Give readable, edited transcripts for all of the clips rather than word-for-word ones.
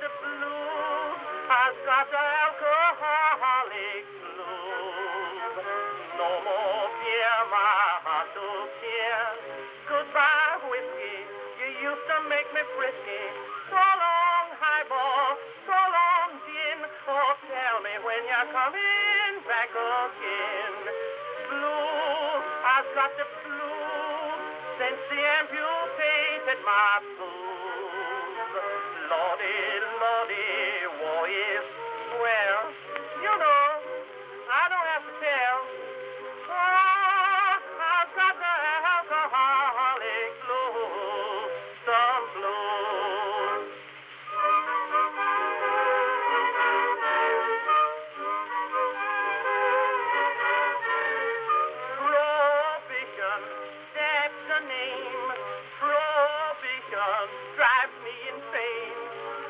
the blues. I've got the alcoholic blues. No more beer, my heart to cheer. Goodbye, whiskey, you used to make me frisky. So long, highball, so long, gin. Oh, tell me when you're coming back again. Blues, I've got the blues since the amputated my blues. Lordy, Lordy, war is swell. You know, I don't have to tell. Oh, I've got the alcoholic blues, some blues. Prohibition, that's the name. Prohibition drives me insane.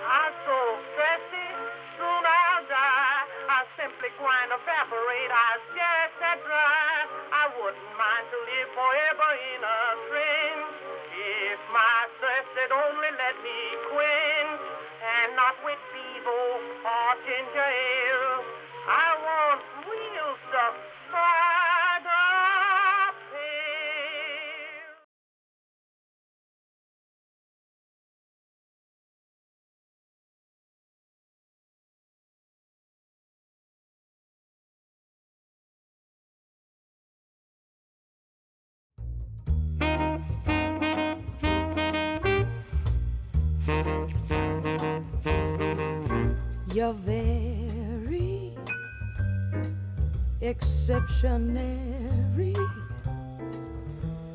I'm so thirsty, soon I'll die. I simply grind, evaporate, I scarce that dry. I wouldn't mind to live forever in a train if my thirst had only let me quench, and not with Bevo or ginger ale. I want real stuff by the pail. You're very exceptionary.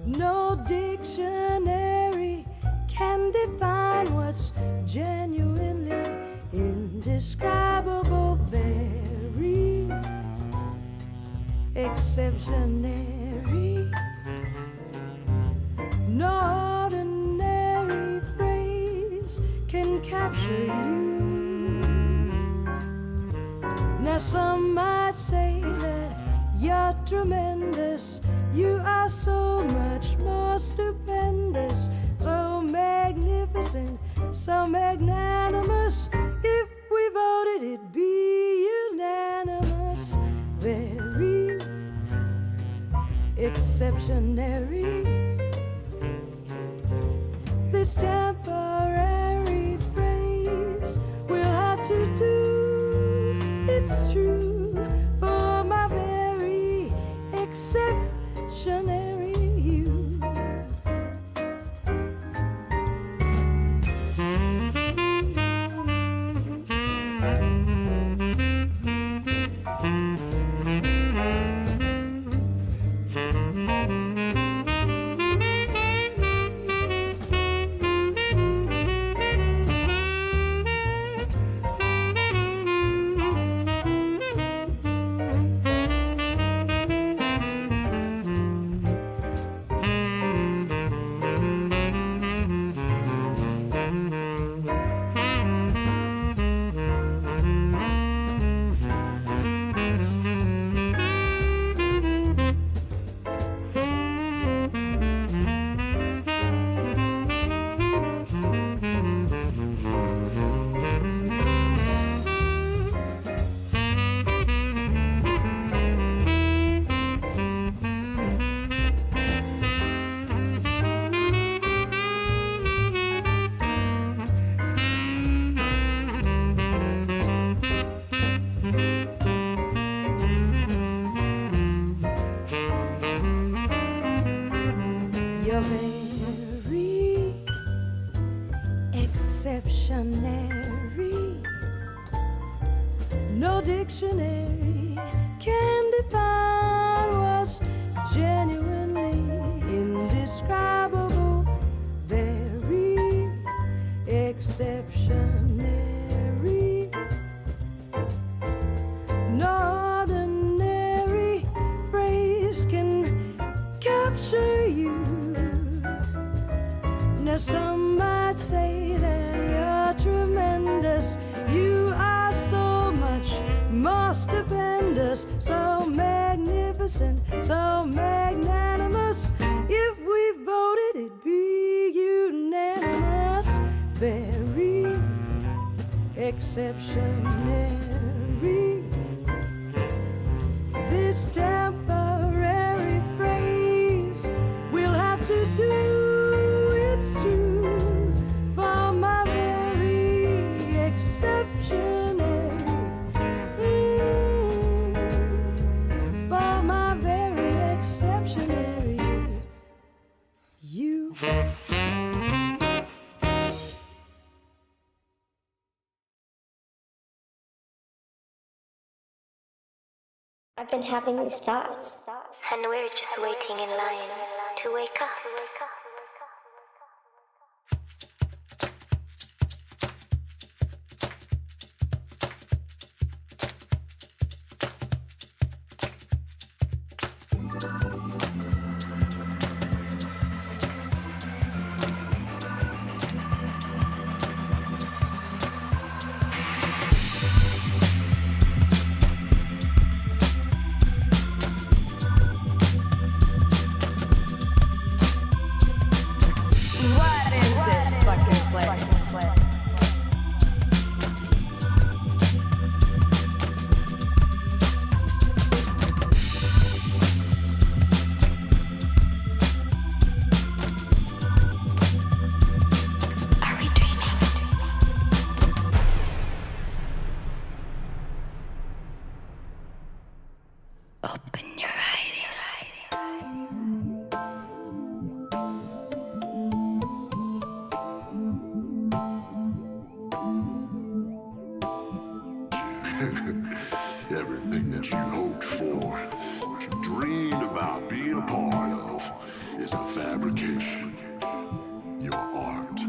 No dictionary can define what's genuinely indescribable. Very exceptionary. No ordinary phrase can capture you. Now some might say that you're tremendous. You are so much more stupendous, so magnificent, so magnanimous. If we voted, it'd be unanimous. Very exceptionary. This temporary phrase we'll have to do. It's true for my very exceptionary you. Exceptionary. No dictionary can define what's genuinely indescribable. Very exceptionary. No ordinary phrase can capture you. Now some might say that you're tremendous. You are so much more stupendous, so magnificent, so magnanimous. If we voted, it'd be unanimous. Very exceptionary. This temporary phrase will have to do, it's true, for my very exceptionary. For my very exceptionary you. I've been having these thoughts, and we're just waiting in line to wake up. Everything that you hoped for, what you dreamed about being a part of, is a fabrication. Your art.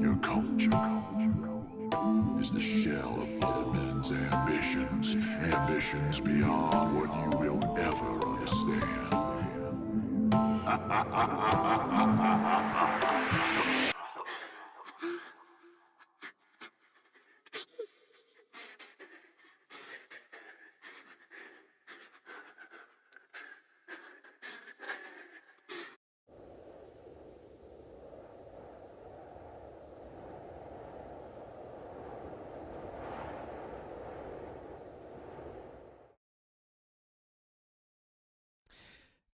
Your culture is the shell of other men's ambitions, ambitions beyond what you will ever understand.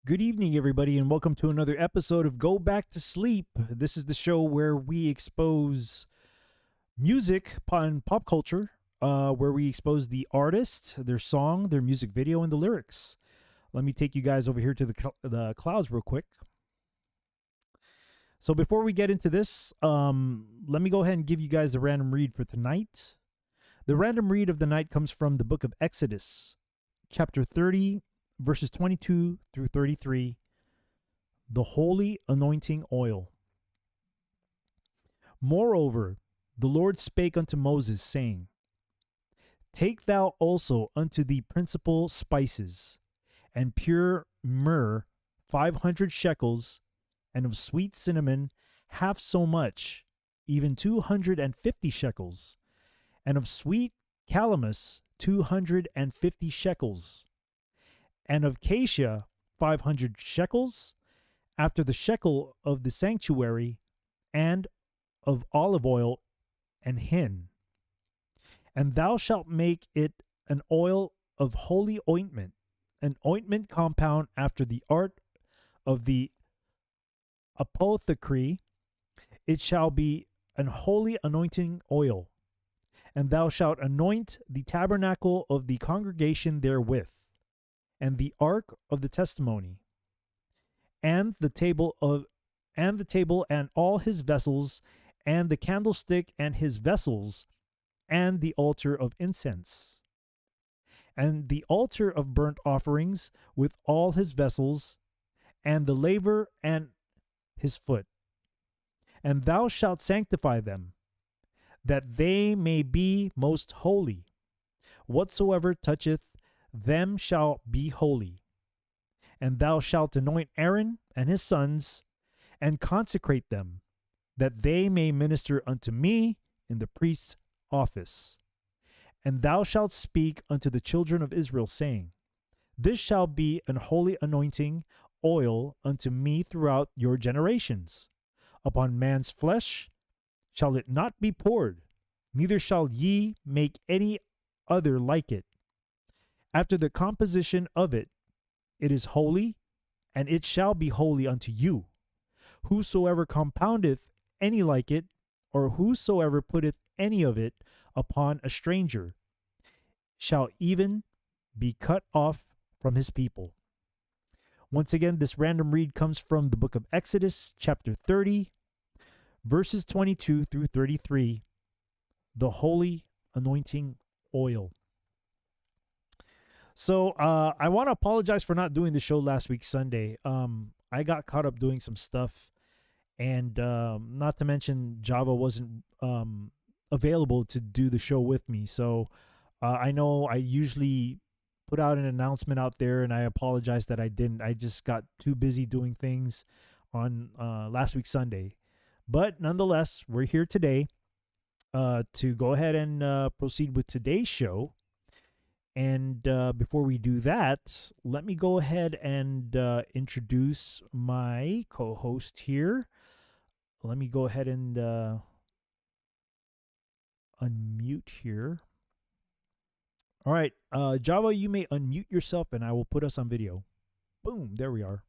Good evening, everybody, and welcome to another episode of Go Back to Sleep. This is the show where we expose music and pop culture, where we expose the artist, their song, their music video, and the lyrics. Let me take you guys over here to the clouds real quick. So before we get into this, let me go ahead and give you guys a random read for tonight. The random read of the night comes from the book of Exodus, chapter 30, verses 22 through 33, the holy anointing oil. Moreover, the Lord spake unto Moses, saying, Take thou also unto thee principal spices, and pure myrrh 500 shekels, and of sweet cinnamon half so much, even 250 shekels, and of sweet calamus 250 shekels, and of cassia 500 shekels, after the shekel of the sanctuary, and of olive oil and hin. And thou shalt make it an oil of holy ointment, an ointment compound after the art of the apothecary. It shall be an holy anointing oil. And thou shalt anoint the tabernacle of the congregation therewith, and the ark of the testimony, and the table and all his vessels, and the candlestick and his vessels, and the altar of incense, and the altar of burnt offerings with all his vessels, and the laver and his foot. And thou shalt sanctify them, that they may be most holy. Whatsoever toucheth them shall be holy. And thou shalt anoint Aaron and his sons, and consecrate them, that they may minister unto me in the priest's office. And thou shalt speak unto the children of Israel, saying, This shall be an holy anointing oil unto me throughout your generations. Upon man's flesh shall it not be poured, neither shall ye make any other like it. After the composition of it, it is holy, and it shall be holy unto you. Whosoever compoundeth any like it, or whosoever putteth any of it upon a stranger, shall even be cut off from his people. Once again, this random read comes from the book of Exodus, chapter 30, verses 22 through 33, the holy anointing oil. So I want to apologize for not doing the show last week, Sunday. I got caught up doing some stuff, and not to mention Java wasn't available to do the show with me. So I know I usually put out an announcement out there, and I apologize that I didn't. I just got too busy doing things on last week, Sunday. But nonetheless, we're here today to go ahead and proceed with today's show. And before we do that, let me go ahead and introduce my co-host here. Let me go ahead and unmute here. All right, Java, you may unmute yourself and I will put us on video. Boom, there we are.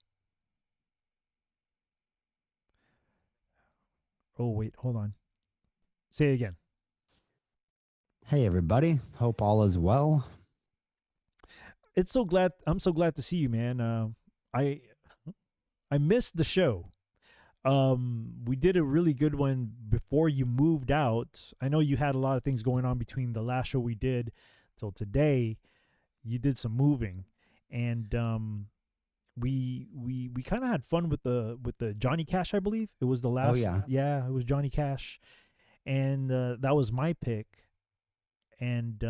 Oh, wait, hold on. Say it again. Hey, everybody. Hope all is well. I'm so glad to see you, man. I missed the show. We did a really good one before you moved out. I know you had a lot of things going on between the last show we did till today. You did some moving, and we kind of had fun with the Johnny Cash, I believe. It was the last. Oh, yeah. It was Johnny Cash, and that was my pick. And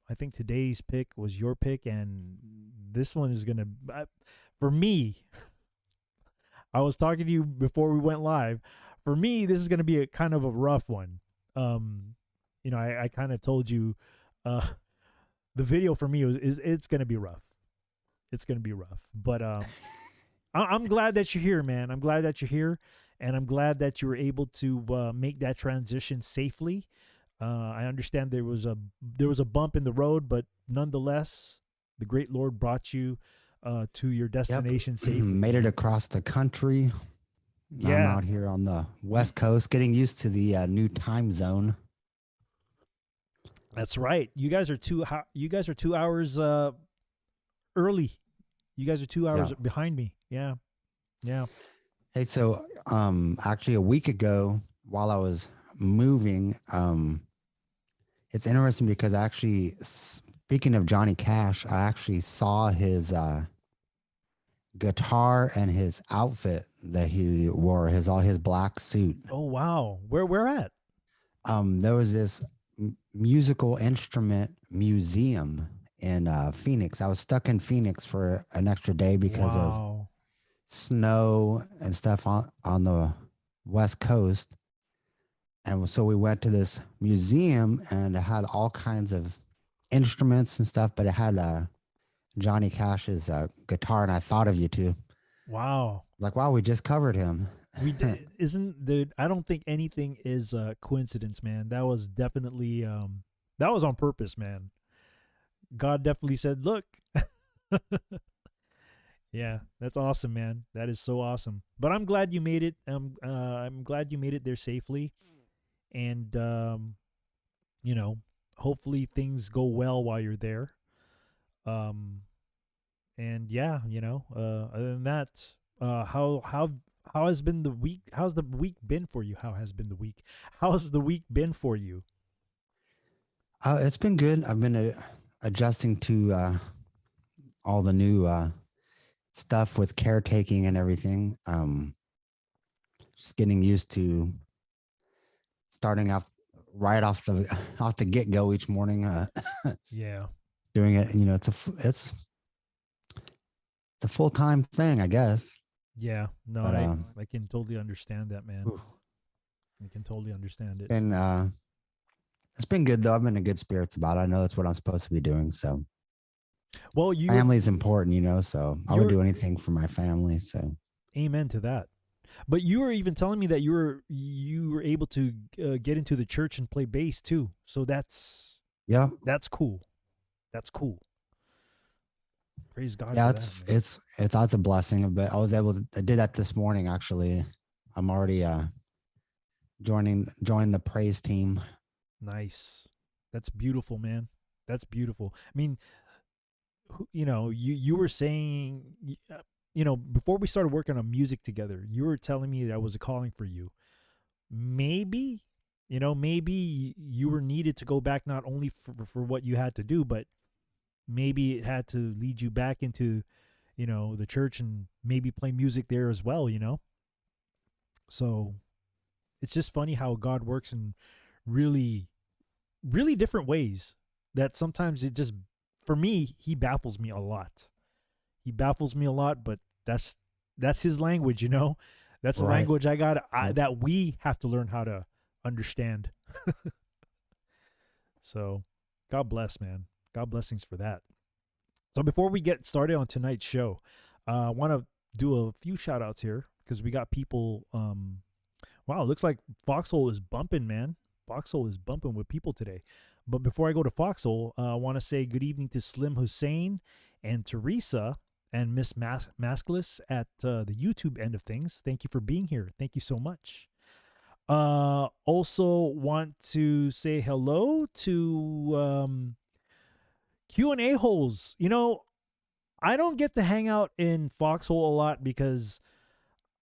I think today's pick was your pick, and this one is gonna, for me. I was talking to you before we went live. For me, this is gonna be a kind of a rough one. You know, I kind of told you, the video for me it's gonna be rough. It's gonna be rough, but I'm glad that you're here, man. I'm glad that you're here, and I'm glad that you were able to make that transition safely. I understand there was a bump in the road, but nonetheless, the great Lord brought you to your destination safely. Made it across the country. Yeah. I'm out here on the West Coast, getting used to the new time zone. That's right. You guys are 2 hours early. You guys are 2 hours behind me. Yeah. Yeah. Hey, so actually a week ago, while I was moving, it's interesting because actually, speaking of Johnny Cash, I actually saw his guitar and his outfit that he wore, all his black suit. Oh wow, where at? There was this musical instrument museum in Phoenix. I was stuck in Phoenix for an extra day because of snow and stuff on the West Coast. And so we went to this museum, and it had all kinds of instruments and stuff, but it had Johnny Cash's guitar, and I thought of you too. Wow. Like, wow, we just covered him. We did, I don't think anything is a coincidence, man. That was definitely that was on purpose, man. God definitely said, look. Yeah, that's awesome, man. That is so awesome. But I'm glad you made it. I'm glad you made it there safely. And you know, hopefully things go well while you're there. And yeah, you know, other than that, how has been the week? How's the week been for you? How's the week been for you? It's been good. I've been adjusting to all the new stuff with caretaking and everything. Just getting used to starting off right off the get-go each morning. Yeah, doing it. You know, it's a full-time thing, I guess. Yeah, no, but, I can totally understand that, man. Ooh. I can totally understand it. And it's been good though. I've been in good spirits about it. I know that's what I'm supposed to be doing. So, well, family is important, you know. So I would do anything for my family. So, amen to that. But you were even telling me that you were able to get into the church and play bass too. So Yeah. that's cool. That's cool. Praise God Yeah, for it's that, man. it's a blessing, but I did that this morning actually. I'm already joining the praise team. Nice. That's beautiful, man. That's beautiful. I mean, you were saying, before we started working on music together, you were telling me that was a calling for you. Maybe, maybe you were needed to go back not only for what you had to do, but maybe it had to lead you back into, the church and maybe play music there as well. So it's just funny how God works in really, really different ways that sometimes for me, he baffles me a lot. He baffles me a lot, but that's his language. That's a Right. language Yeah. that we have to learn how to understand. So God bless, man. God blessings for that. So before we get started on tonight's show, I want to do a few shout outs here because we got people. Wow, it looks like Foxhole is bumping, man. Foxhole is bumping with people today. But before I go to Foxhole, I want to say good evening to Slim Hussein and Teresa and Miss Maskless at the YouTube end of things. Thank you for being here. Thank you so much. Also want to say hello to Q&A holes. I don't get to hang out in Foxhole a lot because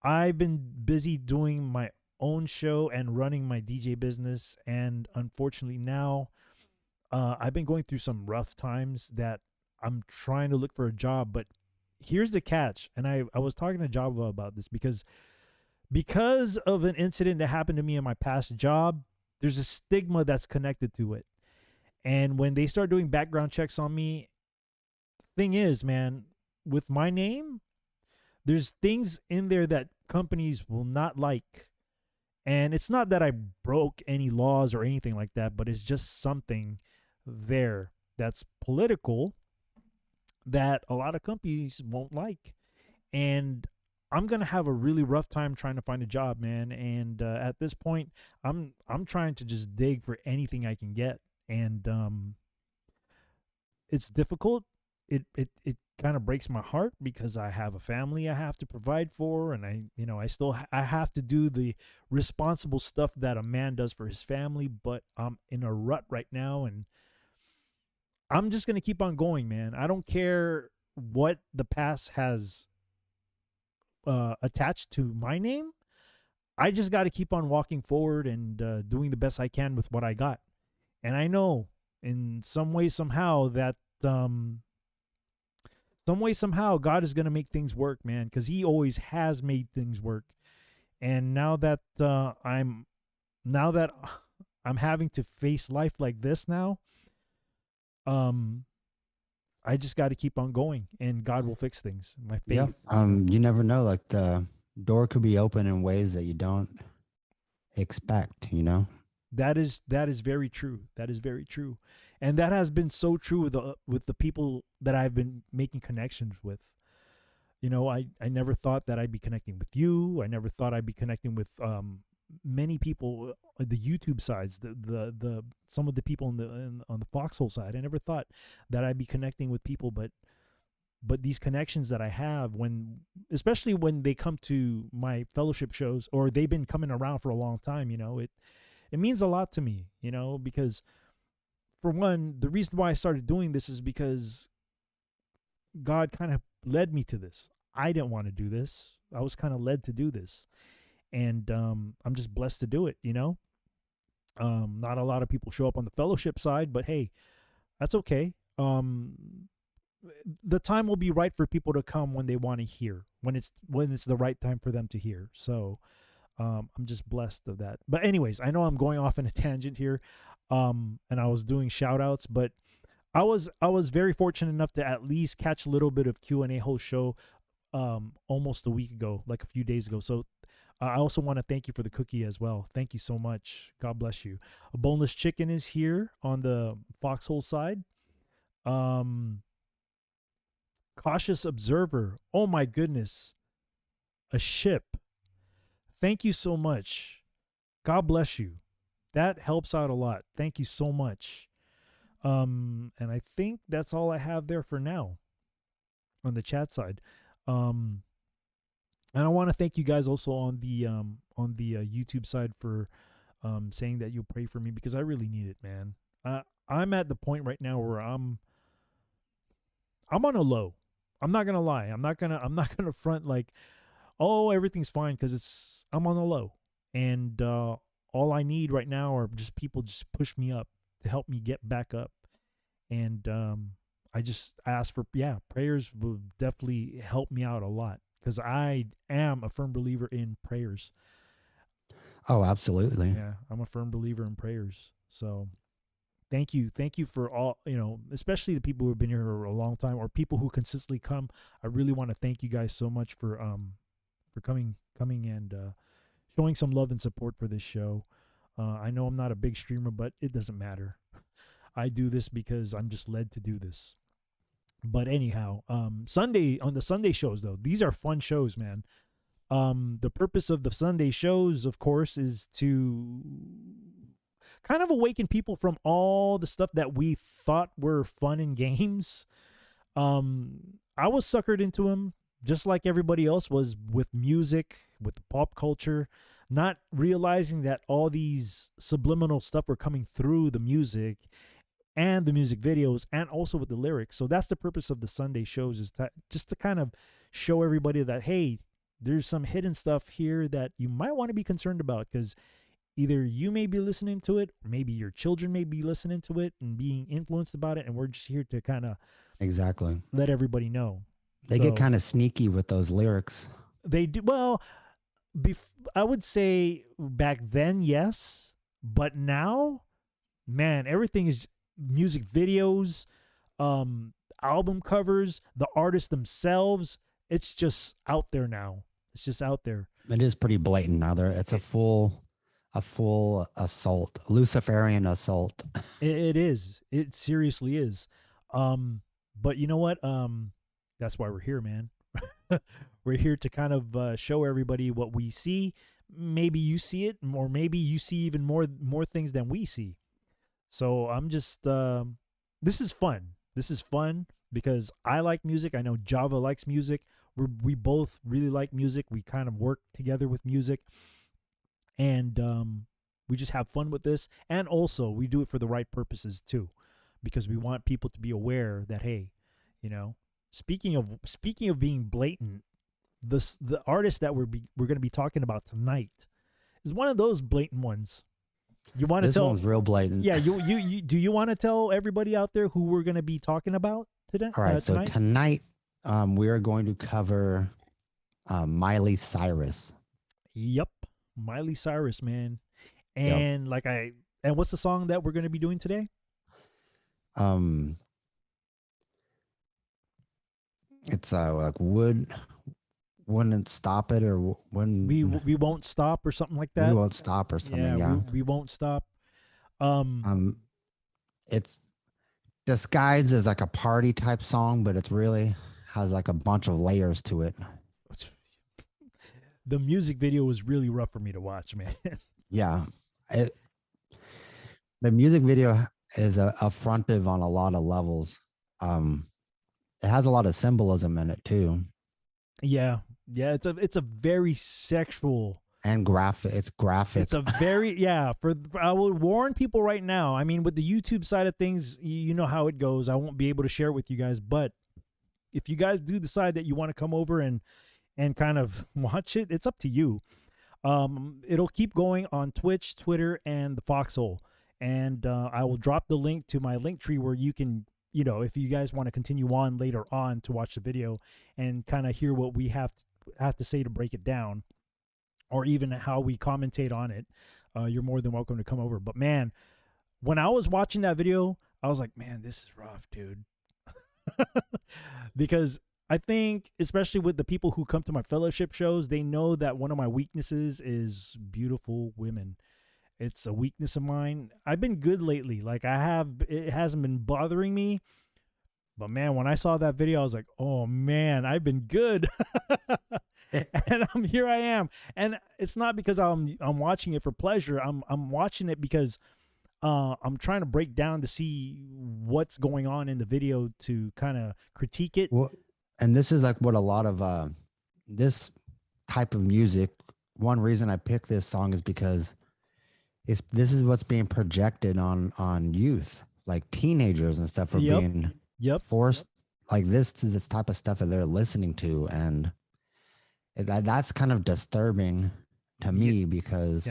I've been busy doing my own show and running my DJ business, and unfortunately now I've been going through some rough times that I'm trying to look for a job. But here's the catch, and I was talking to Java about this because of an incident that happened to me in my past job. There's a stigma that's connected to it, and when they start doing background checks on me, thing is, man, with my name, there's things in there that companies will not like. And it's not that I broke any laws or anything like that, but it's just something there that's political that a lot of companies won't like. And I'm going to have a really rough time trying to find a job, man. And at this point, I'm trying to just dig for anything I can get. And it's difficult. It kind of breaks my heart because I have a family I have to provide for, and I have to do the responsible stuff that a man does for his family, but I'm in a rut right now, and I'm just going to keep on going, man. I don't care what the past has attached to my name. I just got to keep on walking forward and doing the best I can with what I got. And I know in some way, somehow that somehow God is going to make things work, man, because he always has made things work. And now that I'm having to face life like this now, I just got to keep on going, and God will fix things. My faith. Yeah. You never know. Like the door could be open in ways that you don't expect. That is very true. That is very true. And that has been so true with the people that I've been making connections with. I never thought that I'd be connecting with you. I never thought I'd be connecting with many people, the YouTube sides, the some of the people on the Foxhole side. I never thought that I'd be connecting with people, but these connections that I have, especially when they come to my fellowship shows, or they've been coming around for a long time, it means a lot to me, because for one, the reason why I started doing this is because God kind of led me to this. I didn't want to do this. I was kind of led to do this. And I'm just blessed to do it, Not a lot of people show up on the fellowship side, but hey, that's okay. The time will be right for people to come when they want to hear, when it's the right time for them to hear. So I'm just blessed of that. But anyways, I know I'm going off in a tangent here. And I was doing shout outs, but I was very fortunate enough to at least catch a little bit of Q&A whole show almost a week ago, like a few days ago. So I also want to thank you for the cookie as well. Thank you so much. God bless you. A boneless chicken is here on the Foxhole side. Cautious observer. Oh my goodness. A ship. thank you so much. God bless you. That helps out a lot. Thank you so much. And I think that's all I have there for now on the chat side. And I want to thank you guys also on the YouTube side for saying that you'll pray for me, because I really need it, man. I'm at the point right now where I'm on a low. I'm not gonna lie. I'm not gonna front like, oh, everything's fine, because I'm on a low, and all I need right now are just people just push me up to help me get back up, and I just ask for prayers will definitely help me out a lot, because I am a firm believer in prayers. Oh, absolutely. Yeah, I'm a firm believer in prayers. So thank you for all, especially the people who have been here for a long time, or people who consistently come. I really want to thank you guys so much for coming and showing some love and support for this show. I know I'm not a big streamer, but it doesn't matter. I do this because I'm just led to do this. But anyhow, on the Sunday shows though, these are fun shows, man. The purpose of the Sunday shows, of course, is to kind of awaken people from all the stuff that we thought were fun and games. I was suckered into them just like everybody else was with music, with the pop culture, not realizing that all these subliminal stuff were coming through the music and the music videos and also with the lyrics. So that's the purpose of the Sunday shows, is that just to kind of show everybody that, hey, there's some hidden stuff here that you might want to be concerned about, because either you may be listening to it, or maybe your children may be listening to it and being influenced about it, and we're just here to kind of exactly let everybody know. They get kind of sneaky with those lyrics. They do. Well, I would say back then, yes, but now, man, everything is music videos, album covers, the artists themselves. It's just out there now. It's just out there. It is pretty blatant now. It's a full assault, Luciferian assault. It is. It seriously is. But you know what? That's why we're here, man. We're here to kind of show everybody what we see. Maybe you see it, or maybe you see even more things than we see. So I'm just, this is fun. This is fun because I like music. I know Java likes music. We both really like music. We kind of work together with music, and we just have fun with this. And also, we do it for the right purposes too, because we want people to be aware that, hey, speaking of being blatant, the artist that we're going to be talking about tonight is one of those blatant ones. You want to tell? This one's real blatant. Yeah, you do you want to tell everybody out there who we're going to be talking about today? All right, so tonight we are going to cover Miley Cyrus. Yep, Miley Cyrus, man. And and what's the song that we're going to be doing today? It's like wouldn't stop it, or when we won't stop, or something like that. We won't stop, or something. Yeah, we won't stop. It's disguised as like a party type song, but it's really has like a bunch of layers to it. The music video was really rough for me to watch, man. Yeah, the music video is affrontive on a lot of levels. It has a lot of symbolism in it too. Yeah, it's a very sexual and graphic. It's graphic. It's a very I will warn people right now. I mean, with the YouTube side of things, you know how it goes. I won't be able to share it with you guys, but if you guys do decide that you want to come over and kind of watch it, it's up to you. It'll keep going on Twitch, Twitter, and the Foxhole, and I will drop the link to my link tree where you can, if you guys want to continue on later on to watch the video and kind of hear what we have to say to break it down, or even how we commentate on it, you're more than welcome to come over. But man, when I was watching that video, I was like, man, this is rough, dude. Because I think, especially with the people who come to my fellowship shows, they know that one of my weaknesses is beautiful women. It's a weakness of mine. I've been good lately. It hasn't been bothering me. But man, when I saw that video, I was like, oh man, I've been good. And here I am, and it's not because I'm watching it for pleasure. I'm watching it because I'm trying to break down to see what's going on in the video to kind of critique it. Well, and this is like what a lot of this type of music. One reason I picked this song is because this is what's being projected on youth, like teenagers and stuff, are being forced. Like this is this type of stuff that they're listening to, and that's kind of disturbing to me because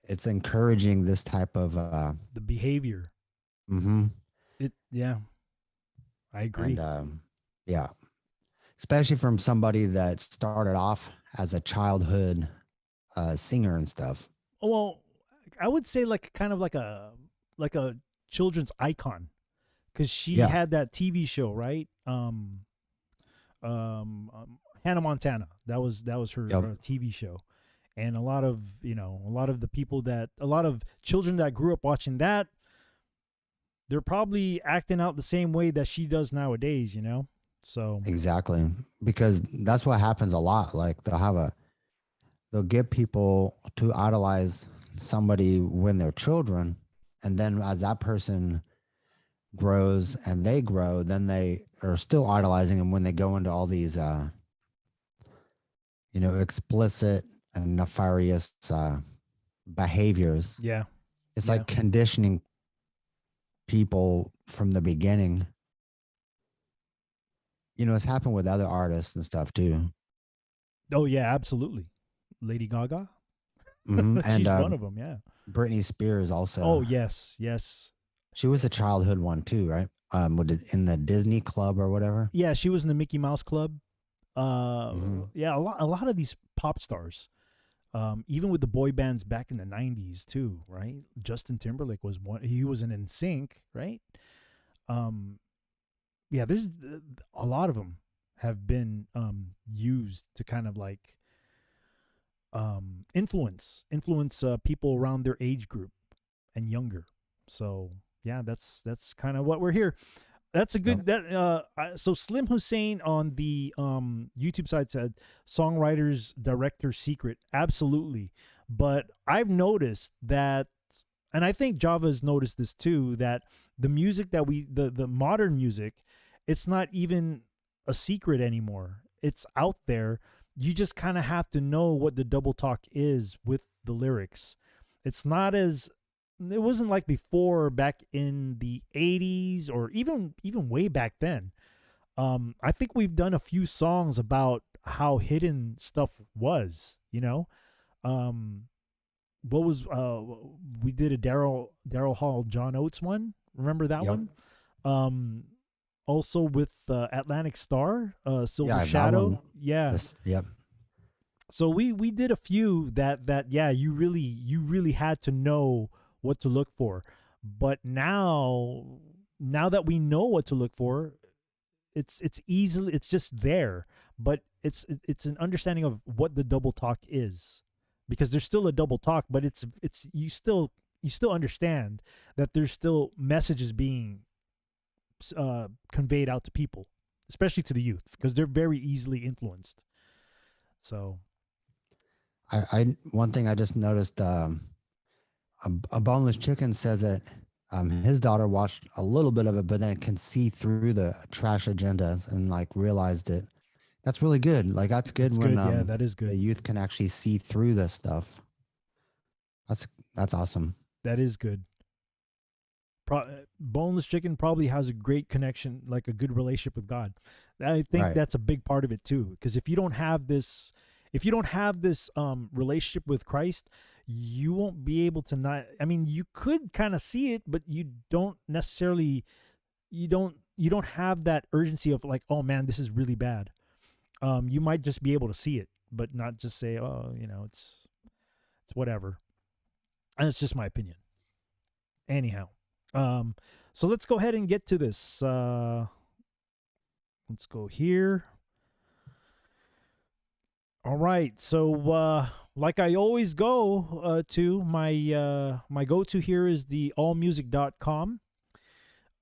it's encouraging this type of the behavior. I agree. And especially from somebody that started off as a childhood singer and stuff. Well, I would say like kind of like a children's icon, because she had that TV show, right? Hannah Montana. That was her TV show, and a lot of children that grew up watching that, they're probably acting out the same way that she does nowadays, you know? So exactly, because that's what happens a lot. Like they'll get people to idolize somebody when they're children, and then as that person grows and they grow, then they are still idolizing them when they go into all these explicit and nefarious behaviors. It's like conditioning people from the beginning. It's happened with other artists and stuff too. Oh yeah, absolutely. Lady Gaga. And she's one of them. Yeah. Britney Spears also. Oh yes. She was a childhood one too, right? In the Disney Club or whatever. Yeah, she was in the Mickey Mouse Club. Yeah, a lot of these pop stars, even with the boy bands back in the 90s too, right? Justin Timberlake was one. He was an NSYNC, right? Yeah, there's a lot of them have been used to kind of like influence people around their age group and younger. So yeah, that's kind of what we're here. That's a good so Slim Hussein on the YouTube side said songwriter's director secret. Absolutely. But I've noticed that, and I think Java's noticed this too, that the music that the modern music, it's not even a secret anymore. It's out there. You just kind of have to know what the double talk is with the lyrics. It wasn't like before, back in the 80s or even way back then. I think we've done a few songs about how hidden stuff was, what was we did a Daryl Hall, John Oates one. Remember that one? Also with Atlantic Star, Silver Shadow. So we did a few that you really had to know what to look for. But now that we know what to look for, it's just there. But it's an understanding of what the double talk is, because there's still a double talk, but it's you still understand that there's still messages being conveyed out to people, especially to the youth, because they're very easily influenced. So I one thing I just noticed, a boneless chicken says that his daughter watched a little bit of it, but then can see through the trash agendas and like realized it. That's really good. Like that's good when that is good. The youth can actually see through this stuff. That's awesome. That is good. Boneless chicken probably has a great connection, like a good relationship with God. I think that's a big part of it too. Because if you don't have this relationship with Christ, you won't be able to not. I mean, you could kind of see it, but you don't necessarily. You don't have that urgency of like, oh man, this is really bad. You might just be able to see it, but not just say, oh, it's whatever. And it's just my opinion. Anyhow. So let's go ahead and get to this. Let's go here. All right. So, like I always go to, my go-to here is the allmusic.com.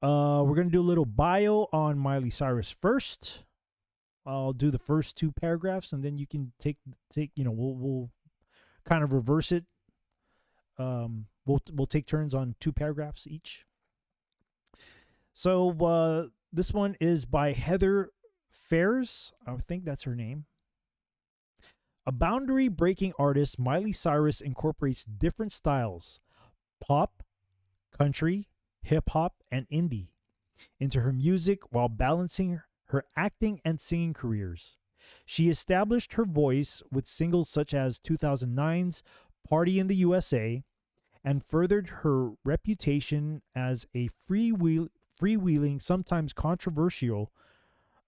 We're going to do a little bio on Miley Cyrus first. I'll do the first two paragraphs, and then you can take. We'll kind of reverse it. We'll take turns on two paragraphs each. So this one is by Heather Fairs. I think that's her name. A boundary-breaking artist, Miley Cyrus incorporates different styles, pop, country, hip-hop, and indie, into her music while balancing her acting and singing careers. She established her voice with singles such as 2009's Party in the USA and furthered her reputation as a freewheeling, sometimes controversial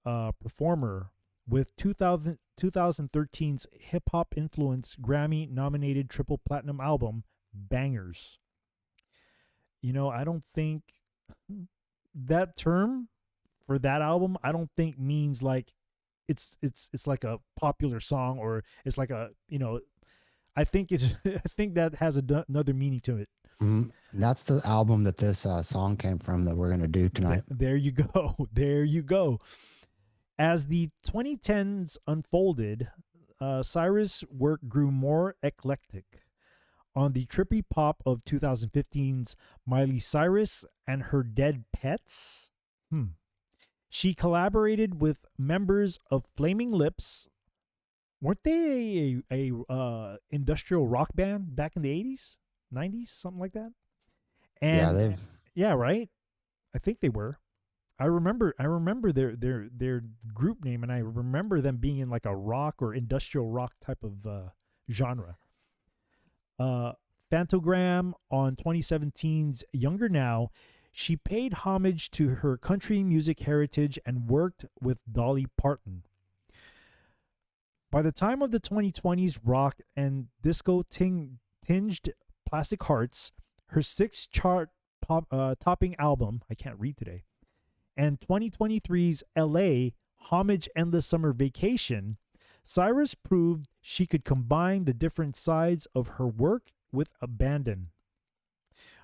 performer with 2013's hip-hop influenced Grammy-nominated triple platinum album, Bangers. I don't think that term for that album, I don't think means like it's like a popular song, or it's like a, I think that has another meaning to it. Mm-hmm. That's the album that this song came from that we're going to do tonight. There you go. There you go. As the 2010s unfolded, Cyrus' work grew more eclectic. On the trippy pop of 2015's Miley Cyrus and Her Dead Pets, she collaborated with members of Flaming Lips. Weren't they a industrial rock band back in the 80s, 90s, something like that? And yeah, right. I think they were. I remember their group name, and I remember them being in like a rock or industrial rock type of genre. Phantogram on 2017's Younger Now, she paid homage to her country music heritage and worked with Dolly Parton. By the time of the 2020s rock and disco tinged Plastic Hearts, her 6th chart topping album, I can't read today, and 2023's LA, Homage Endless Summer Vacation, Cyrus proved she could combine the different sides of her work with abandon.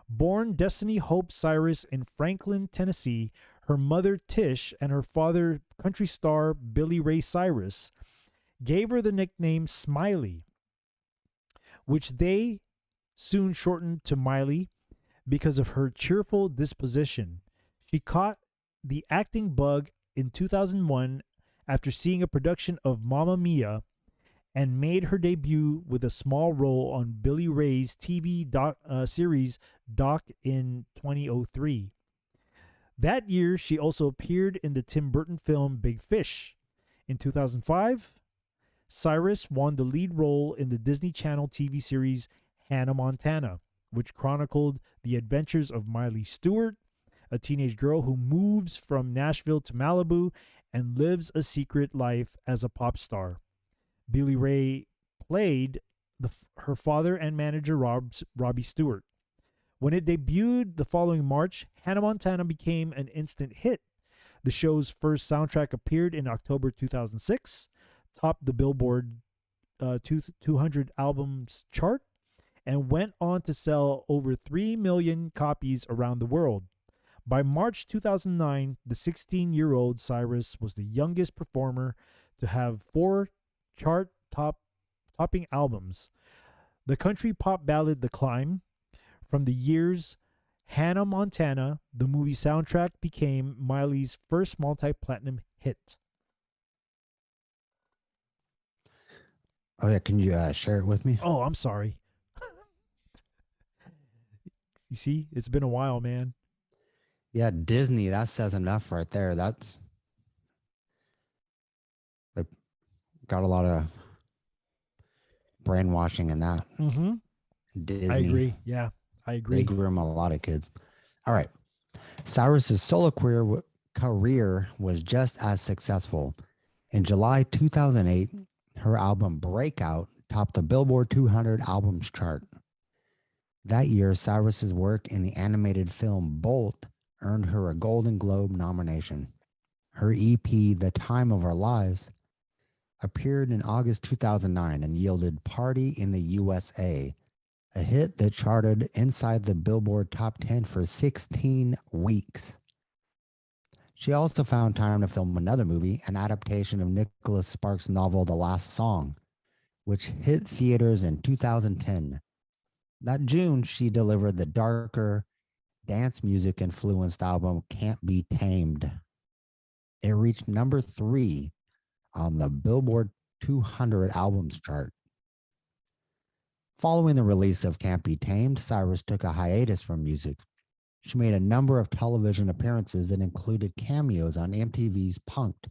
Born Destiny Hope Cyrus in Franklin, Tennessee, her mother Tish and her father, country star Billy Ray Cyrus, gave her the nickname Smiley, which they soon shortened to Miley because of her cheerful disposition. She caught the acting bug in 2001 after seeing a production of Mamma Mia and made her debut with a small role on Billy Ray's TV series Doc in 2003. That year, she also appeared in the Tim Burton film Big Fish. In 2005, Cyrus won the lead role in the Disney Channel TV series Hannah Montana, which chronicled the adventures of Miley Stewart, a teenage girl who moves from Nashville to Malibu and lives a secret life as a pop star. Billy Ray played her father and manager Robbie Stewart. When it debuted the following March, Hannah Montana became an instant hit. The show's first soundtrack appeared in October 2006, topped the Billboard 200 albums chart, and went on to sell over 3 million copies around the world. By March 2009, the 16-year-old Cyrus was the youngest performer to have 4 chart-topping albums. The country pop ballad The Climb, from the year's Hannah Montana, the movie soundtrack, became Miley's first multi-platinum hit. Oh, yeah. Can you share it with me? Oh, I'm sorry. You see, it's been a while, man. Yeah, Disney, that says enough right there. They got a lot of brainwashing in that. Mm-hmm. Disney. I agree. Yeah, I agree. They groom a lot of kids. All right. Cyrus's solo career was just as successful. In July 2008, her album Breakout topped the Billboard 200 albums chart. That year, Cyrus's work in the animated film Bolt earned her a Golden Globe nomination. Her EP, The Time of Our Lives, appeared in August 2009 and yielded Party in the USA, a hit that charted inside the Billboard Top 10 for 16 weeks. She also found time to film another movie, an adaptation of Nicholas Sparks' novel The Last Song, which hit theaters in 2010. That June, she delivered the darker, dance music influenced album Can't Be Tamed. It reached number 3 on the Billboard 200 albums chart. Following the release of Can't Be Tamed, Cyrus took a hiatus from music. She made a number of television appearances that included cameos on MTV's Punk'd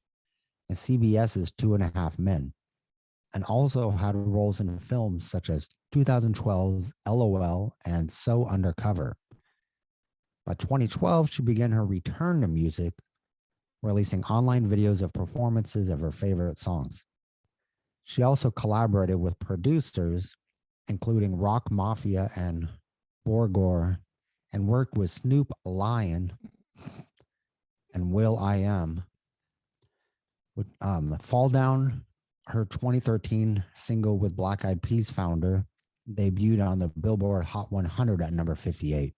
and CBS's 2.5 Men, and also had roles in films such as 2012's LOL and So Undercover. By 2012, she began her return to music, releasing online videos of performances of her favorite songs. She also collaborated with producers, including Rock Mafia and Borgore, and worked with Snoop Lion and Will I Am. With Fall Down, her 2013 single with Black Eyed Peas founder, debuted on the Billboard Hot 100 at number 58.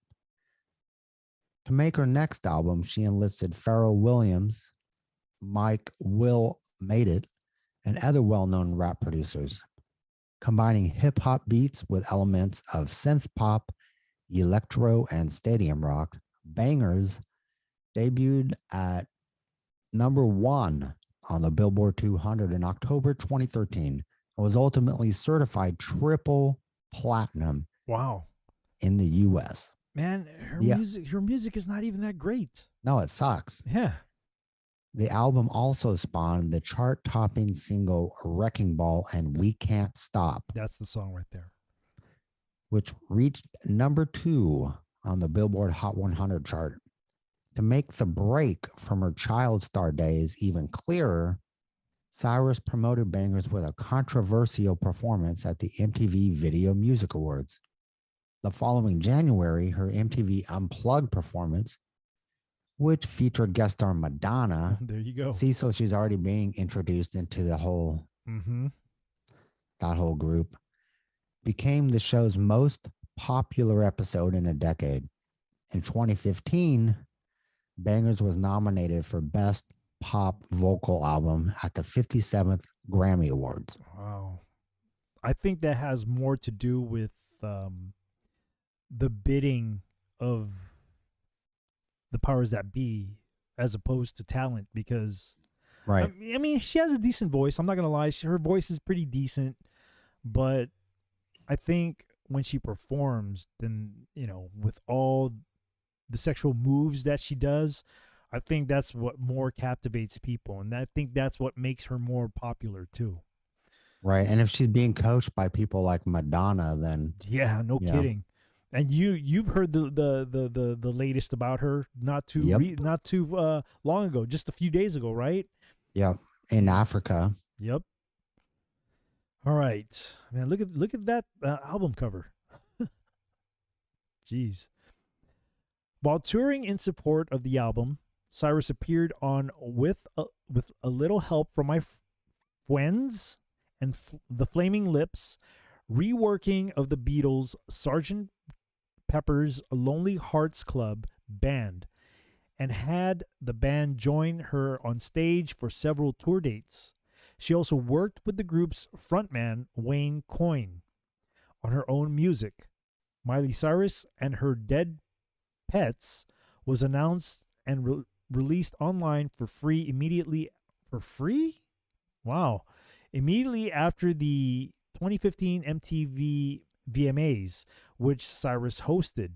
To make her next album, she enlisted Pharrell Williams, Mike Will Made It, and other well-known rap producers, combining hip-hop beats with elements of synth pop, electro, and stadium rock. Bangers debuted at number 1 on the Billboard 200 in October 2013 and was ultimately certified triple platinum. Wow. In the US. Man, her music is not even that great. No, it sucks. Yeah. The album also spawned the chart-topping single Wrecking Ball and We Can't Stop. That's the song right there. Which reached number 2 on the Billboard Hot 100 chart. To make the break from her child star days even clearer, Cyrus promoted Bangers with a controversial performance at the MTV Video Music Awards. The following January, her MTV Unplugged performance, which featured guest star Madonna. There you go. See, so she's already being introduced into the whole, that whole group, became the show's most popular episode in a decade. In 2015, Bangers was nominated for Best Pop Vocal Album at the 57th Grammy Awards. Wow. I think that has more to do with the bidding of the powers that be as opposed to talent, because right. I mean, she has a decent voice. I'm not going to lie. Her voice is pretty decent, but I think when she performs, then, you know, with all the sexual moves that she does, I think that's what more captivates people. And I think that's what makes her more popular too. Right. And if she's being coached by people like Madonna, then yeah, no kidding. And you've heard the latest about her not too long ago, just a few days ago, right? Yep. In Africa. Yep. All right, man. Look at that album cover. Jeez. While touring in support of the album, Cyrus appeared on with a little help from my friends and the Flaming Lips, reworking of the Beatles' Sgt. Pepper's Lonely Hearts Club Band, and had the band join her on stage for several tour dates. She also worked with the group's frontman, Wayne Coyne, on her own music. Miley Cyrus and Her Dead Pets was announced and released online for free immediately. For free? Wow. Immediately after the 2015 MTV VMAs, which Cyrus hosted.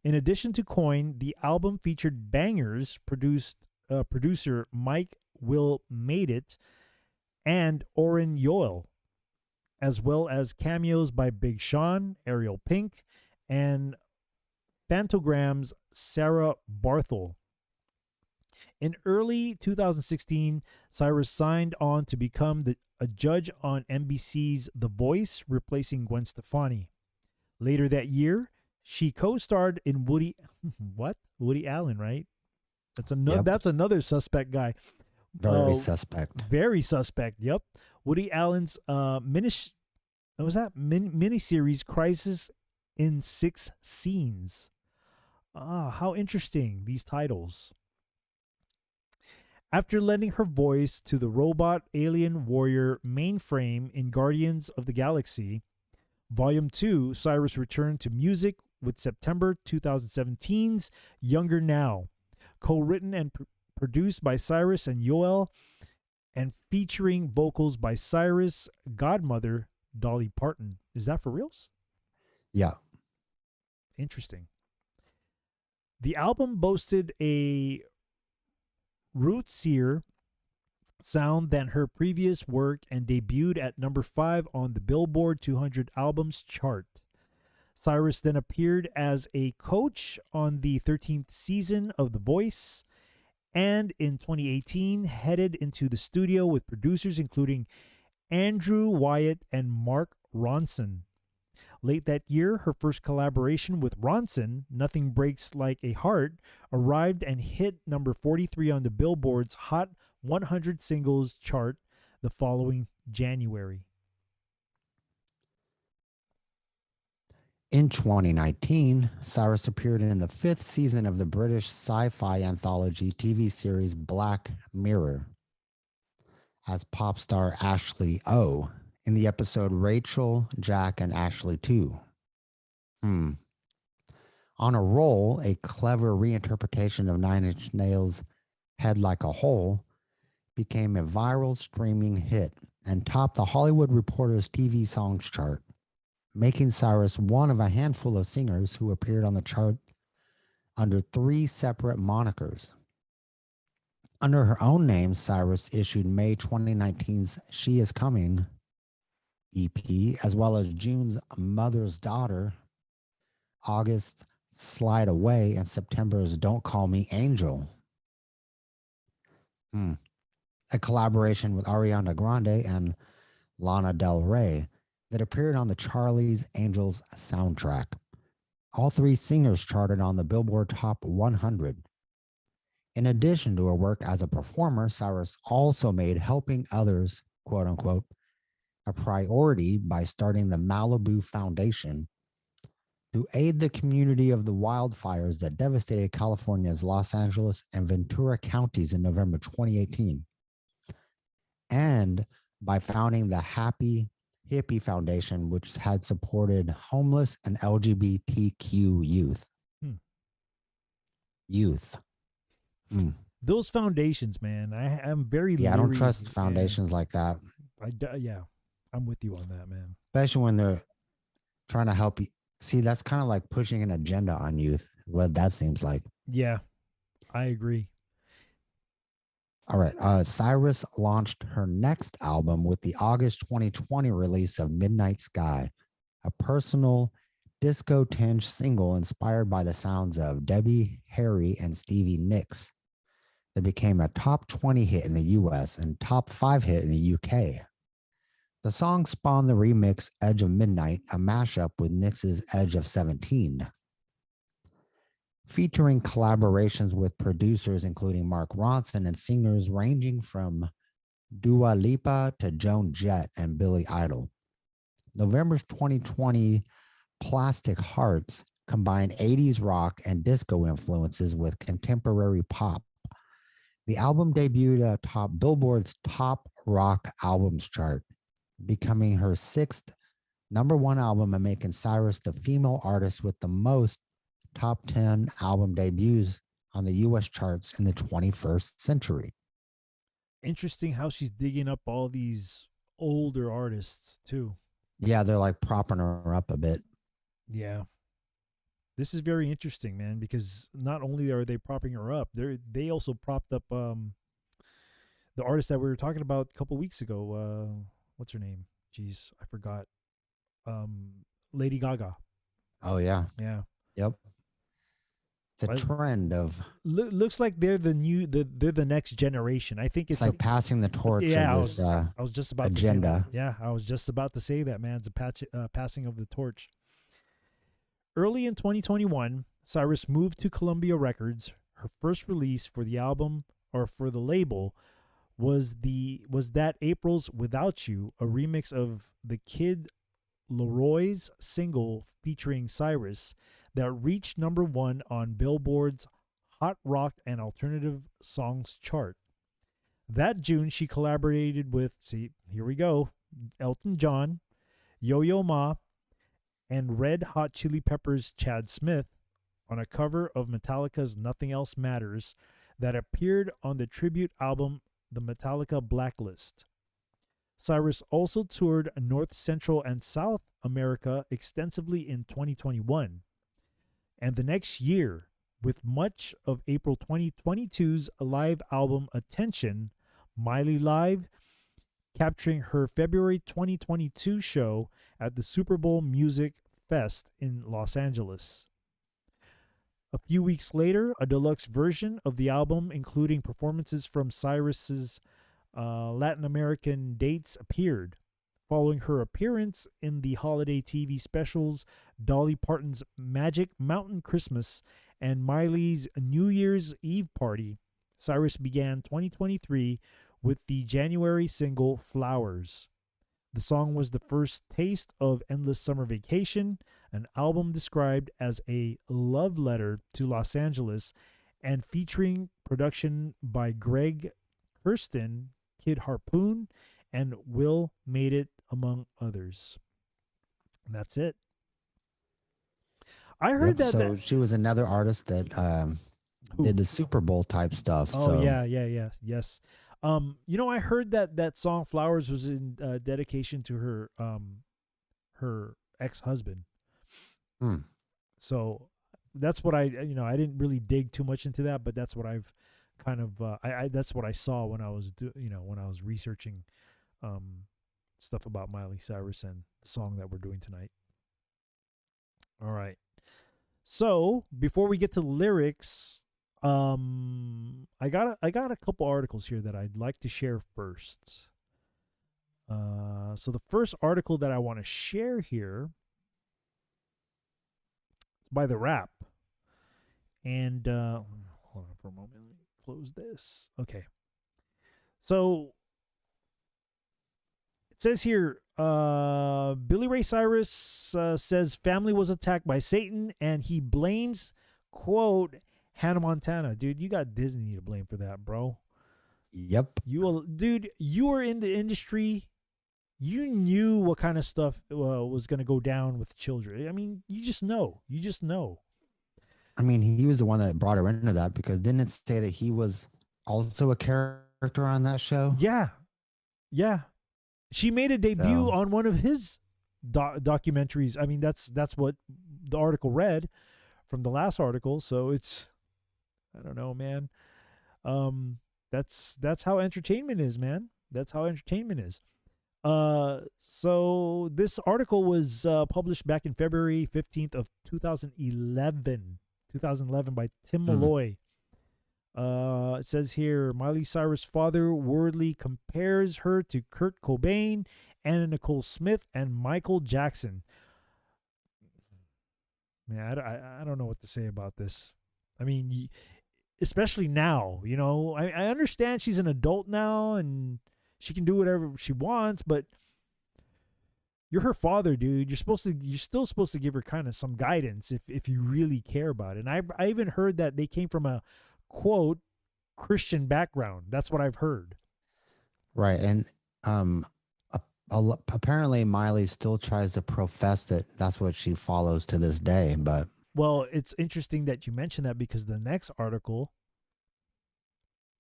In addition to Coyne, the album featured Bangers producer Mike Will Made It and Orrin Yoel, as well as cameos by Big Sean, Ariel Pink, and Pantogram's Sarah Barthel. In early 2016, Cyrus signed on to become a judge on NBC's The Voice, replacing Gwen Stefani. Later that year, she co-starred in Woody Allen, right? That's another suspect guy. Very suspect. Very suspect. Yep. Woody Allen's miniseries Crisis in 6 Scenes. How interesting, these titles. After lending her voice to the robot alien warrior Mainframe in Guardians of the Galaxy, Volume 2, Cyrus returned to music with September 2017's Younger Now, co-written and produced by Cyrus and Yoel, and featuring vocals by Cyrus' godmother, Dolly Parton. Is that for reals? Yeah. Interesting. The album boasted a rootsier sound than her previous work and debuted at number 5 on the Billboard 200 Albums chart. Cyrus then appeared as a coach on the 13th season of The Voice, and in 2018 headed into the studio with producers including Andrew Wyatt and Mark Ronson. Late that year, her first collaboration with Ronson, Nothing Breaks Like a Heart, arrived and hit number 43 on the Billboard's Hot 100 Singles chart the following January. In 2019, Cyrus appeared in the 5th season of the British sci-fi anthology TV series Black Mirror as pop star Ashley O in the episode Rachel, Jack, and Ashley 2. On a Roll, a clever reinterpretation of Nine Inch Nails' Head Like a Hole, became a viral streaming hit and topped the Hollywood Reporter's TV Songs chart, making Cyrus one of a handful of singers who appeared on the chart under 3 separate monikers. Under her own name, Cyrus issued May 2019's She Is Coming EP, as well as June's Mother's Daughter, August Slide Away, and September's Don't Call Me Angel. A collaboration with Ariana Grande and Lana Del Rey that appeared on the Charlie's Angels soundtrack. All 3 singers charted on the Billboard Top 100. In addition to her work as a performer, Cyrus also made helping others, quote unquote, a priority by starting the Malibu Foundation to aid the community of the wildfires that devastated California's Los Angeles and Ventura counties in November 2018, and by founding the Happy Hippie Foundation, which had supported homeless and LGBTQ youth. Those foundations, man, I'm very I don't leery. trust foundations like that. I'm with you on that, man. Especially when they're trying to help you. See, that's kind of like pushing an agenda on youth, what that seems like. Yeah, I agree. All right. Cyrus launched her next album with the August 2020 release of Midnight Sky, a personal disco-tinged single inspired by the sounds of Debbie Harry and Stevie Nicks that became a top 20 hit in the US and top 5 hit in the UK. The song spawned the remix Edge of Midnight, a mashup with Nicks' Edge of 17. Featuring collaborations with producers including Mark Ronson and singers ranging from Dua Lipa to Joan Jett and Billy Idol. November's 2020 Plastic Hearts combined 80s rock and disco influences with contemporary pop. The album debuted atop Billboard's Top Rock Albums chart, becoming her 6th number 1 album and making Cyrus the female artist with the most top 10 album debuts on the US charts in the 21st century. Interesting how she's digging up all these older artists too. Yeah, they're like propping her up a bit. Yeah. This is very interesting, man, because not only are they propping her up, they also propped up the artist that we were talking about a couple weeks ago. What's her name? Jeez, I forgot. Lady Gaga. Oh yeah. Yeah. Yep. It's a trend of looks like they're the next generation. I think it's like passing the torch. Yeah, of this, I was just about agenda. to say that. Yeah, I was just about to say that, man. It's a passing of the torch. Early in 2021, Cyrus moved to Columbia Records. Her first release for the album or for the label was that April's Without You, a remix of the Kid Leroy's single featuring Cyrus that reached number 1 on Billboard's Hot Rock and Alternative Songs chart. That June, she collaborated with, see, here we go, Elton John, Yo-Yo Ma, and Red Hot Chili Peppers' Chad Smith on a cover of Metallica's Nothing Else Matters that appeared on the tribute album The Metallica Blacklist. Cyrus also toured North, Central, and South America extensively in 2021. And the next year, with much of April 2022's live album Attention, Miley Live, capturing her February 2022 show at the Super Bowl Music Fest in Los Angeles. A few weeks later, a deluxe version of the album, including performances from Cyrus's Latin American dates, appeared. Following her appearance in the holiday TV specials Dolly Parton's Magic Mountain Christmas and Miley's New Year's Eve Party, Cyrus began 2023 with the January single Flowers. The song was the first taste of Endless Summer Vacation, an album described as a love letter to Los Angeles and featuring production by Greg Kurstin, Kid Harpoon, and Will Made It, among others. And that's it. I heard So she was another artist that did the Super Bowl type stuff. Oh, so. yes. I heard that song Flowers was in dedication to her ex-husband. So that's what I didn't really dig too much into that, but that's what I've kind of that's what I saw when I was when I was researching stuff about Miley Cyrus and the song that we're doing tonight. All right. So before we get to lyrics, I got a couple articles here that I'd like to share first. So the first article that I want to share here is by The Wrap. And hold on for a moment. Let me close this. Okay. So it says here, Billy Ray Cyrus says family was attacked by Satan, and he blames, quote, Hannah Montana. Dude, you got Disney to blame for that, bro. Yep. You were in the industry. You knew what kind of stuff was going to go down with children. I mean, you just know. I mean, he was the one that brought her into that, because didn't it say that he was also a character on that show? Yeah. She made a debut on one of his documentaries. I mean, that's what the article read from the last article. So it's, I don't know, man. That's how entertainment is, man. That's how entertainment is. So this article was published back in February 15th of 2011 by Tim Malloy. It says here, Miley Cyrus' father wordly compares her to Kurt Cobain, Anna Nicole Smith, and Michael Jackson. Man, I don't know what to say about this. I mean, especially now, I understand she's an adult now and she can do whatever she wants, but you're her father, dude. You're still supposed to give her kind of some guidance if you really care about it. And I even heard that they came from a, quote, Christian background. That's what I've heard. Right. And apparently Miley still tries to profess that that's what she follows to this day. But well, it's interesting that you mentioned that, because the next article,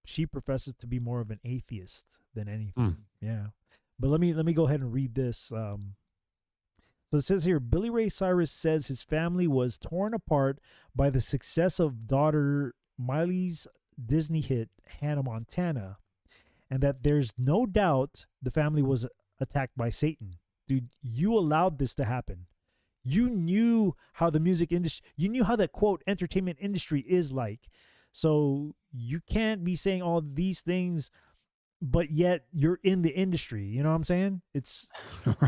she professes to be more of an atheist than anything. Yeah. But let me go ahead and read this. So it says here, Billy Ray Cyrus says his family was torn apart by the success of daughter Miley's Disney hit Hannah Montana, and that there's no doubt the family was attacked by Satan. Dude, you allowed this to happen. You knew how the music industry, you knew how the, quote, entertainment industry is like. So you can't be saying all these things, but yet you're in the industry. You know what I'm saying? It's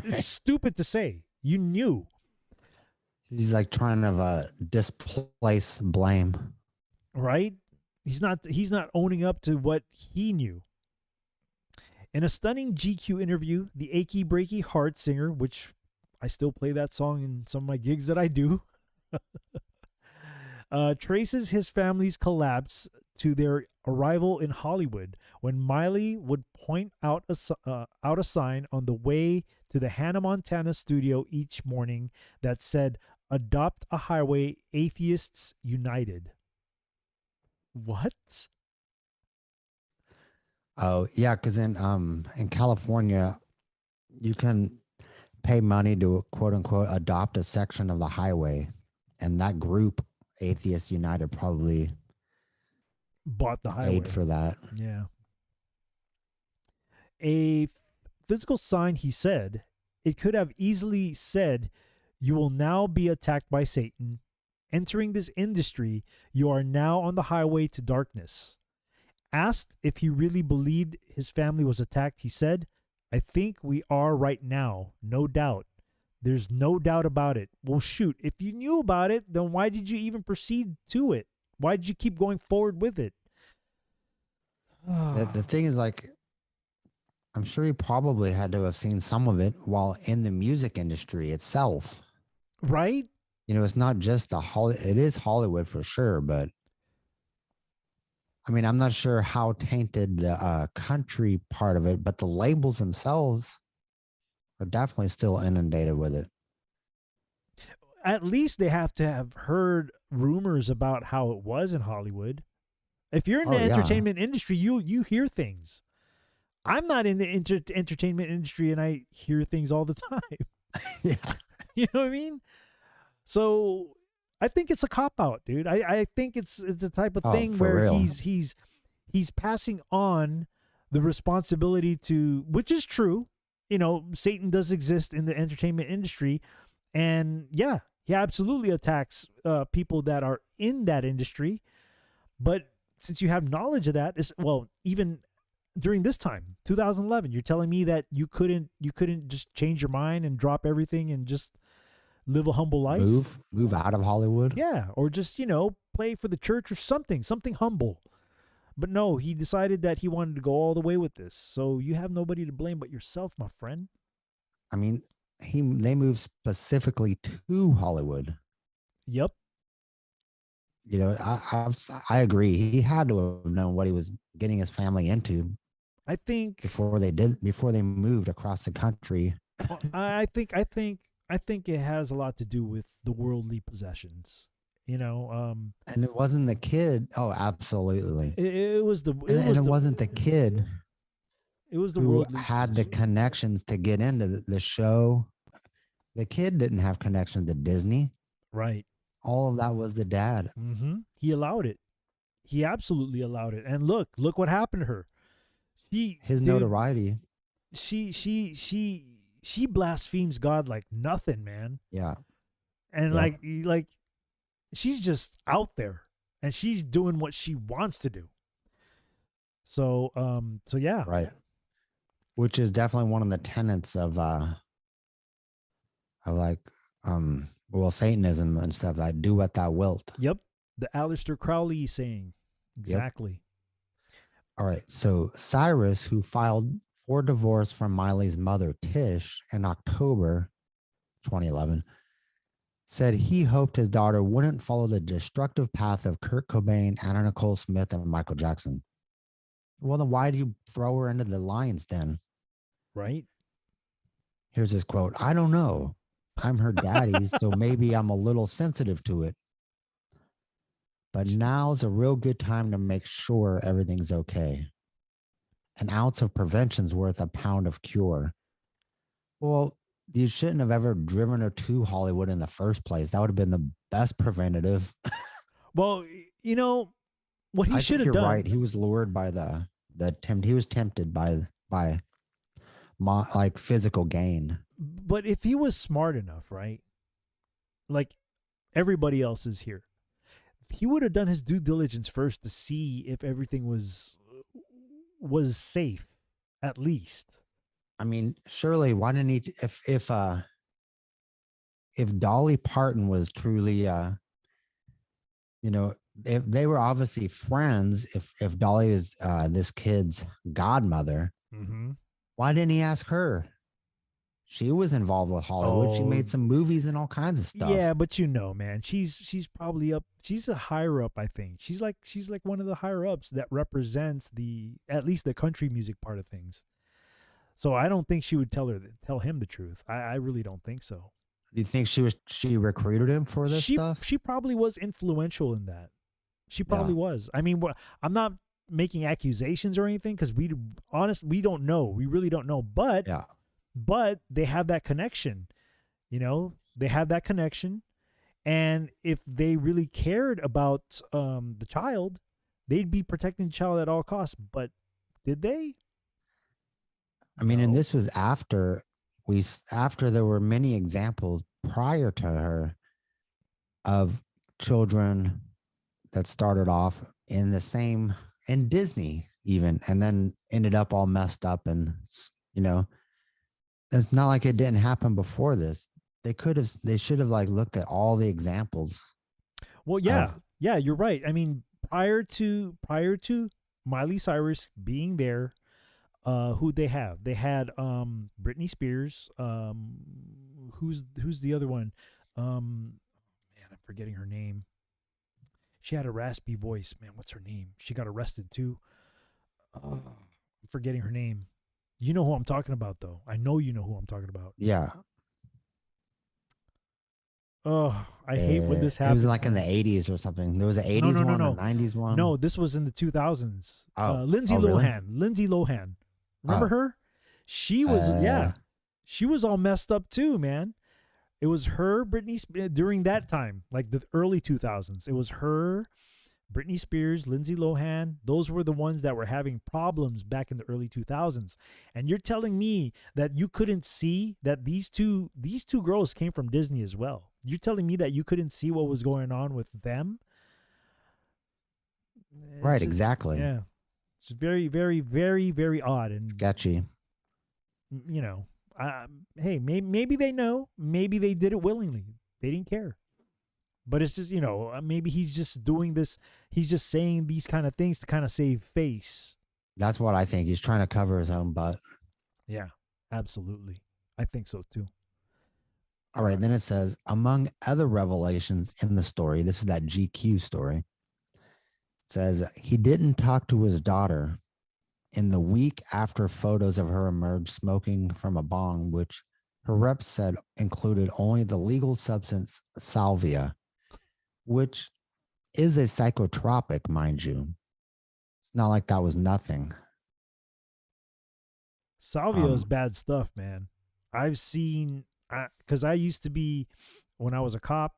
It's stupid to say. You knew. He's like trying to displace blame. Right? He's not owning up to what he knew. In a stunning GQ interview, the Achy Breaky Heart singer, which I still play that song in some of my gigs that I do, traces his family's collapse to their arrival in Hollywood when Miley would point out a sign on the way to the Hannah Montana studio each morning that said, "Adopt a highway, Atheists United." What? Oh yeah, because in California, you can pay money to quote unquote adopt a section of the highway, and that group, Atheists United, probably Bought the highway. paid for that. Yeah. A physical sign, he said, it could have easily said, "You will now be attacked by Satan. Entering this industry, you are now on the highway to darkness." Asked if he really believed his family was attacked, he said, "I think we are right now, no doubt. There's no doubt about it." Well, shoot, if you knew about it, then why did you even proceed to it? Why did you keep going forward with it? The thing is, like, I'm sure he probably had to have seen some of it while in the music industry itself. Right? You know, it's not just it is Hollywood for sure, but I mean, I'm not sure how tainted the country part of it, but the labels themselves are definitely still inundated with it. At least they have to have heard rumors about how it was in Hollywood. If you're in the entertainment industry, you hear things. I'm not in the entertainment industry, and I hear things all the time. Yeah. You know what I mean? So I think it's a cop out, dude. I think it's the type of thing where real. he's passing on the responsibility to, which is true. You know, Satan does exist in the entertainment industry, and yeah, he absolutely attacks people that are in that industry. But since you have knowledge of that, even during this time, 2011, you're telling me that you couldn't just change your mind and drop everything and just live a humble life? Move out of Hollywood? Yeah, or just, play for the church or something humble. But no, he decided that he wanted to go all the way with this. So you have nobody to blame but yourself, my friend. I mean, they moved specifically to Hollywood. Yep. You know, I agree. He had to have known what he was getting his family into. I think before they moved across the country. I think it has a lot to do with the worldly possessions. And it wasn't the kid. Oh, absolutely. It wasn't the kid. It was the who world had the connections to get into the show. The kid didn't have connections to Disney. Right. All of that was the dad. Mm-hmm. He allowed it. He absolutely allowed it. And look what happened to her. Notoriety. She blasphemes God like nothing, man. Yeah. And like she's just out there and she's doing what she wants to do. So yeah. Right. Which is definitely one of the tenets of Satanism and stuff, like do what thou wilt. Yep. The Aleister Crowley saying. Exactly. Yep. All right. So Cyrus, who filed for divorce from Miley's mother, Tish, in October 2011, said he hoped his daughter wouldn't follow the destructive path of Kurt Cobain, Anna Nicole Smith, and Michael Jackson. Well, then why do you throw her into the lion's den? Right. Here's his quote. "I don't know. I'm her daddy, so maybe I'm a little sensitive to it. But now's a real good time to make sure everything's okay. An ounce of prevention's worth a pound of cure." Well, you shouldn't have ever driven her to Hollywood in the first place. That would have been the best preventative. Well, what he should have done. You're right. He was lured by he was tempted by physical gain. But if he was smart enough, right? Like everybody else is here. He would have done his due diligence first to see if everything was safe, at least. I mean, surely why didn't he? If Dolly Parton was truly, if they were obviously friends, if Dolly is this kid's godmother, mm-hmm. Why didn't he ask her? She was involved with Hollywood. She Oh, made some movies and all kinds of stuff. yeah, but you know, man, she's probably up. She's a higher up, I think. She's like one of the higher ups that represents at least the country music part of things. So I don't think she would tell him the truth. I really don't think so. Do you think she recruited him for this stuff? She probably was influential in that. She probably was. I mean, I'm not making accusations or anything because we don't know. We really don't know. But they have that connection. You know, they have that connection, and if they really cared about the child, they'd be protecting the child at all costs. But did they? I mean, and this was after there were many examples prior to her of children that started off in Disney even, and then ended up all messed up. And, you know, it's not like it didn't happen before this. They should have like looked at all the examples. Well, yeah, you're right. I mean, prior to Miley Cyrus being there, who'd they have? They had Britney Spears. Who's the other one? Man, I'm forgetting her name. She had a raspy voice. Man, what's her name? She got arrested too. I'm forgetting her name. You know who I'm talking about, though. I know you know who I'm talking about. Yeah. Oh, I hate when this happens. It was like in the 80s or something. There was an 80s one, a 90s one. No, this was in the 2000s. Oh, Lindsay Lohan. really? Lindsay Lohan. Remember her? She was, she was all messed up too, man. It was her, Britney, during that time, like the early 2000s. It was her, Britney Spears, Lindsay Lohan. Those were the ones that were having problems back in the early 2000s. And you're telling me that you couldn't see that these two girls came from Disney as well. You're telling me that you couldn't see what was going on with them? Right, exactly. Yeah. It's very, very, very, very odd and sketchy. You know, hey, maybe they know. Maybe they did it willingly. They didn't care. But it's just, you know, maybe he's just doing this. He's just saying these kind of things to kind of save face. That's what I think. He's trying to cover his own butt. Yeah, absolutely. I think so too. All right. Then it says, among other revelations in the story, this is that GQ story. It says he didn't talk to his daughter in the week after photos of her emerged smoking from a bong, which her rep said included only the legal substance salvia, which is a psychotropic, mind you. It's not like that was nothing. Salvia is bad stuff, man. I've seen, because I used to be, when I was a cop,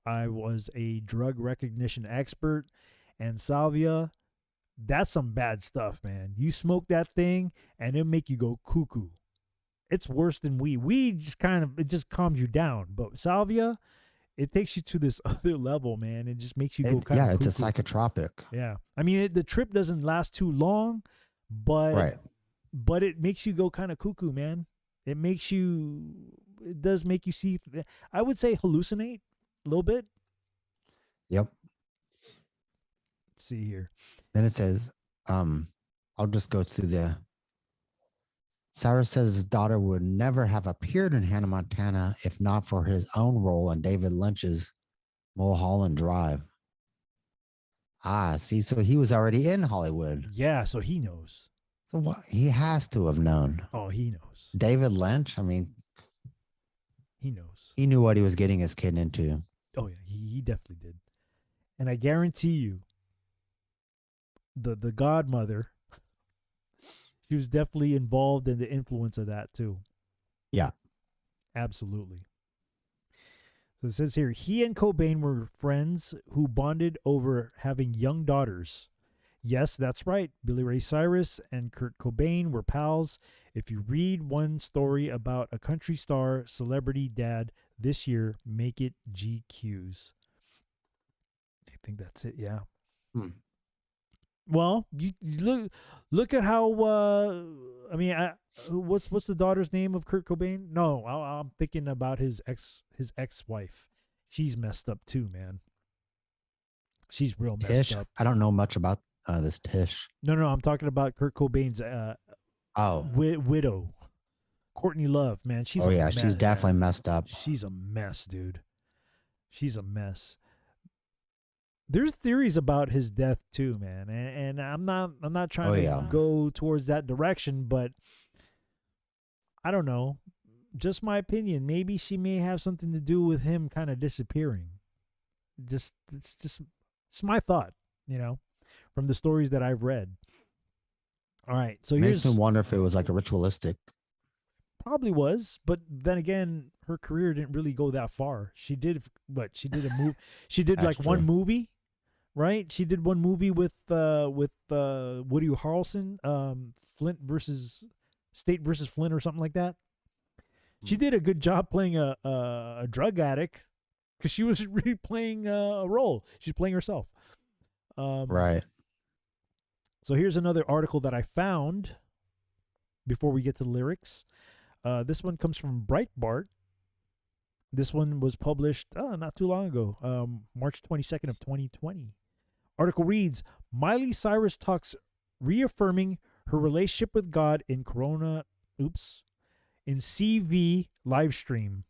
I was a drug recognition expert, and salvia, that's some bad stuff, man. You smoke that thing, and it'll make you go cuckoo. It's worse than weed. Weed it just calms you down. But salvia, it takes you to this other level, man. It just makes you go kind of it's cuckoo. a psychotropic. Yeah. I mean, the trip doesn't last too long, but it makes you go kind of cuckoo, man. It does make you see, I would say hallucinate a little bit. Yep. Let's see here. Then it says, I'll just go through Cyrus says his daughter would never have appeared in Hannah Montana if not for his own role in David Lynch's Mulholland Drive. See, so he was already in Hollywood. Yeah, so he knows. So what? He has to have known. Oh, he knows. David Lynch, I mean, he knows. He knew what he was getting his kid into. Oh, yeah, he definitely did. And I guarantee you, the godmother, she was definitely involved in the influence of that too. Yeah. Absolutely. So it says here, he and Cobain were friends who bonded over having young daughters. Yes, that's right. Billy Ray Cyrus and Kurt Cobain were pals. If you read one story about a country star celebrity dad this year, make it GQ's. I think that's it. Yeah. Well, you look at how. What's the daughter's name of Kurt Cobain? No, I'm thinking about his ex-wife. She's messed up too, man. She's real messed up. I don't know much about this Tish. No, I'm talking about Kurt Cobain's widow, Courtney Love, man, she's Oh a yeah, mess. she's definitely messed up. She's a mess, dude. She's a mess. There's theories about his death too, man, and I'm not trying to go towards that direction, but I don't know. Just my opinion. Maybe she may have something to do with him kind of disappearing. It's my thought, from the stories that I've read. All right, so makes me wonder if it was like a ritualistic. Probably was, but then again, her career didn't really go that far. She did a movie. She did like one movie, right? She did one movie with Woody Harrelson, State versus Flint or something like that. She did a good job playing a drug addict because she was really playing a role. She's playing herself. Right. So here's another article that I found before we get to the lyrics. This one comes from Breitbart. This one was published not too long ago, March 22nd of 2020. Article reads, Miley Cyrus talks reaffirming her relationship with God in CV live stream.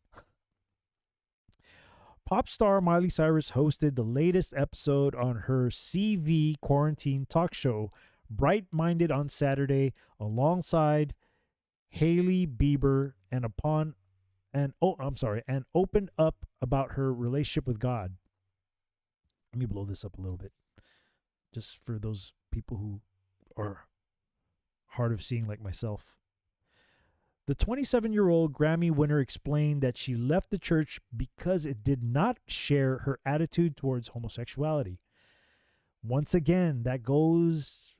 Pop star Miley Cyrus hosted the latest episode on her CV quarantine talk show, Bright Minded, on Saturday alongside Hailey Bieber and opened up about her relationship with God. Let me blow this up a little bit, just for those people who are hard of seeing like myself. The 27-year-old Grammy winner explained that she left the church because it did not share her attitude towards homosexuality. Once again, that goes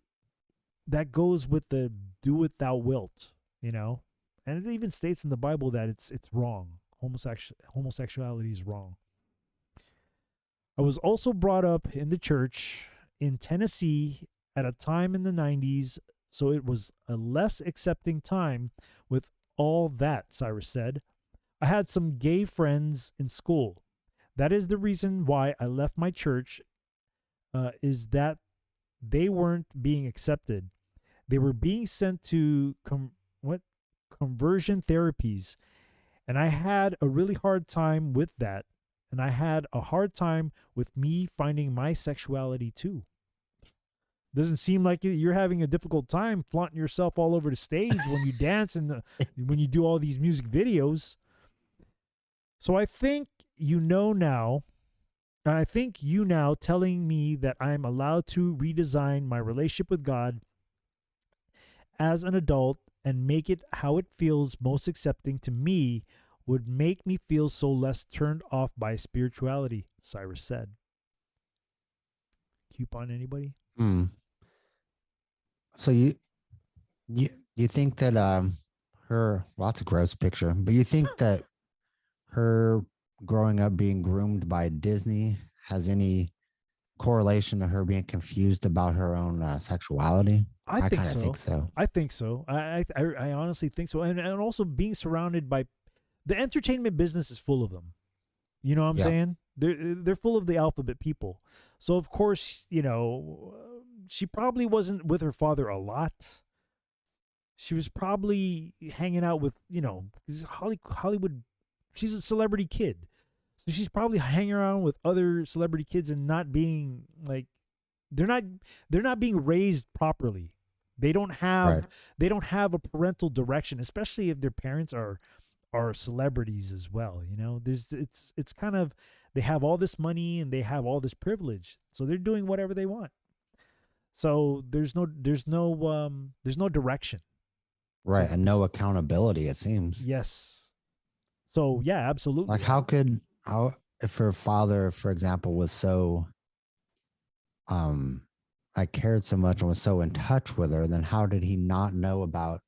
with the do it thou wilt, and it even states in the Bible that it's wrong. Homosexuality is wrong. I was also brought up in the church in Tennessee at a time in the 90s, so it was a less accepting time with all that, Cyrus said. I had some gay friends in school. That is the reason why I left my church, is that they weren't being accepted. They were being sent to conversion therapies, and I had a really hard time with that, and I had a hard time with me finding my sexuality too. Doesn't seem like you're having a difficult time flaunting yourself all over the stage when you dance and when you do all these music videos. So I think you now telling me that I'm allowed to redesign my relationship with God as an adult and make it how it feels most accepting to me would make me feel so less turned off by spirituality, Cyrus said. Coupon anybody? So you think that that's a gross picture, but you think that her growing up being groomed by Disney has any correlation to her being confused about her own sexuality? I think so. I think so. I honestly think so. And also being surrounded by the entertainment business is full of them. You know what I'm saying? They're full of the alphabet people. So of course, she probably wasn't with her father a lot. She was probably hanging out with, Hollywood. She's a celebrity kid. So she's probably hanging around with other celebrity kids and not being like, they're not being raised properly. They don't have a parental direction, especially if their parents are celebrities as well. It's kind of, they have all this money and they have all this privilege, so they're doing whatever they want. So there's no direction. Right, and no accountability, it seems. Yes. So yeah, absolutely. Like how if her father, for example, was so cared so much and was so in touch with her, then how did he not know about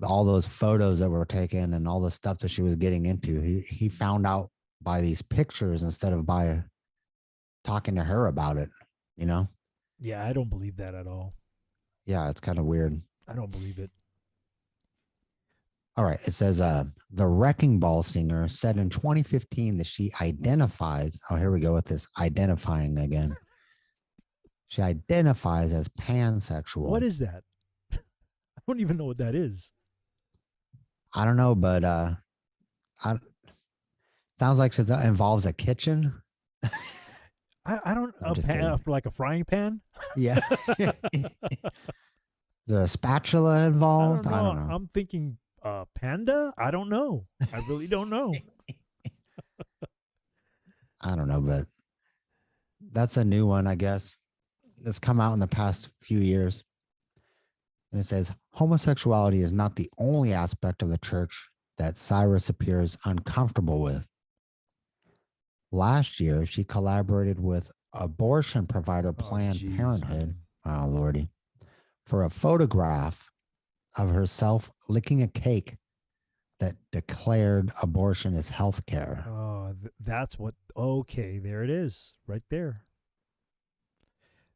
all those photos that were taken and all the stuff that she was getting into? He found out by these pictures instead of by talking to her about it, Yeah, I don't believe that at all. Yeah, it's kind of weird. I don't believe it. All right. It says the Wrecking Ball singer said in 2015 that she identifies. Oh, here we go with this identifying again. She identifies as pansexual. What is that? I don't even know what that is. I don't know, but I sounds like it involves a kitchen. I don't I'm just kidding. like a frying pan. Yeah. Is there a spatula I involved? don't I don't know. know. I'm thinking panda. I don't know. I really don't know. I don't know, but that's a new one, I guess. That's come out in the past few years. And it says homosexuality is not the only aspect of the church that Cyrus appears uncomfortable with. Last year, she collaborated with abortion provider Planned Jeez, Parenthood, man. oh lordy, for a photograph of herself licking a cake that declared abortion as health care. Oh, that's what. Okay, there it is, right there.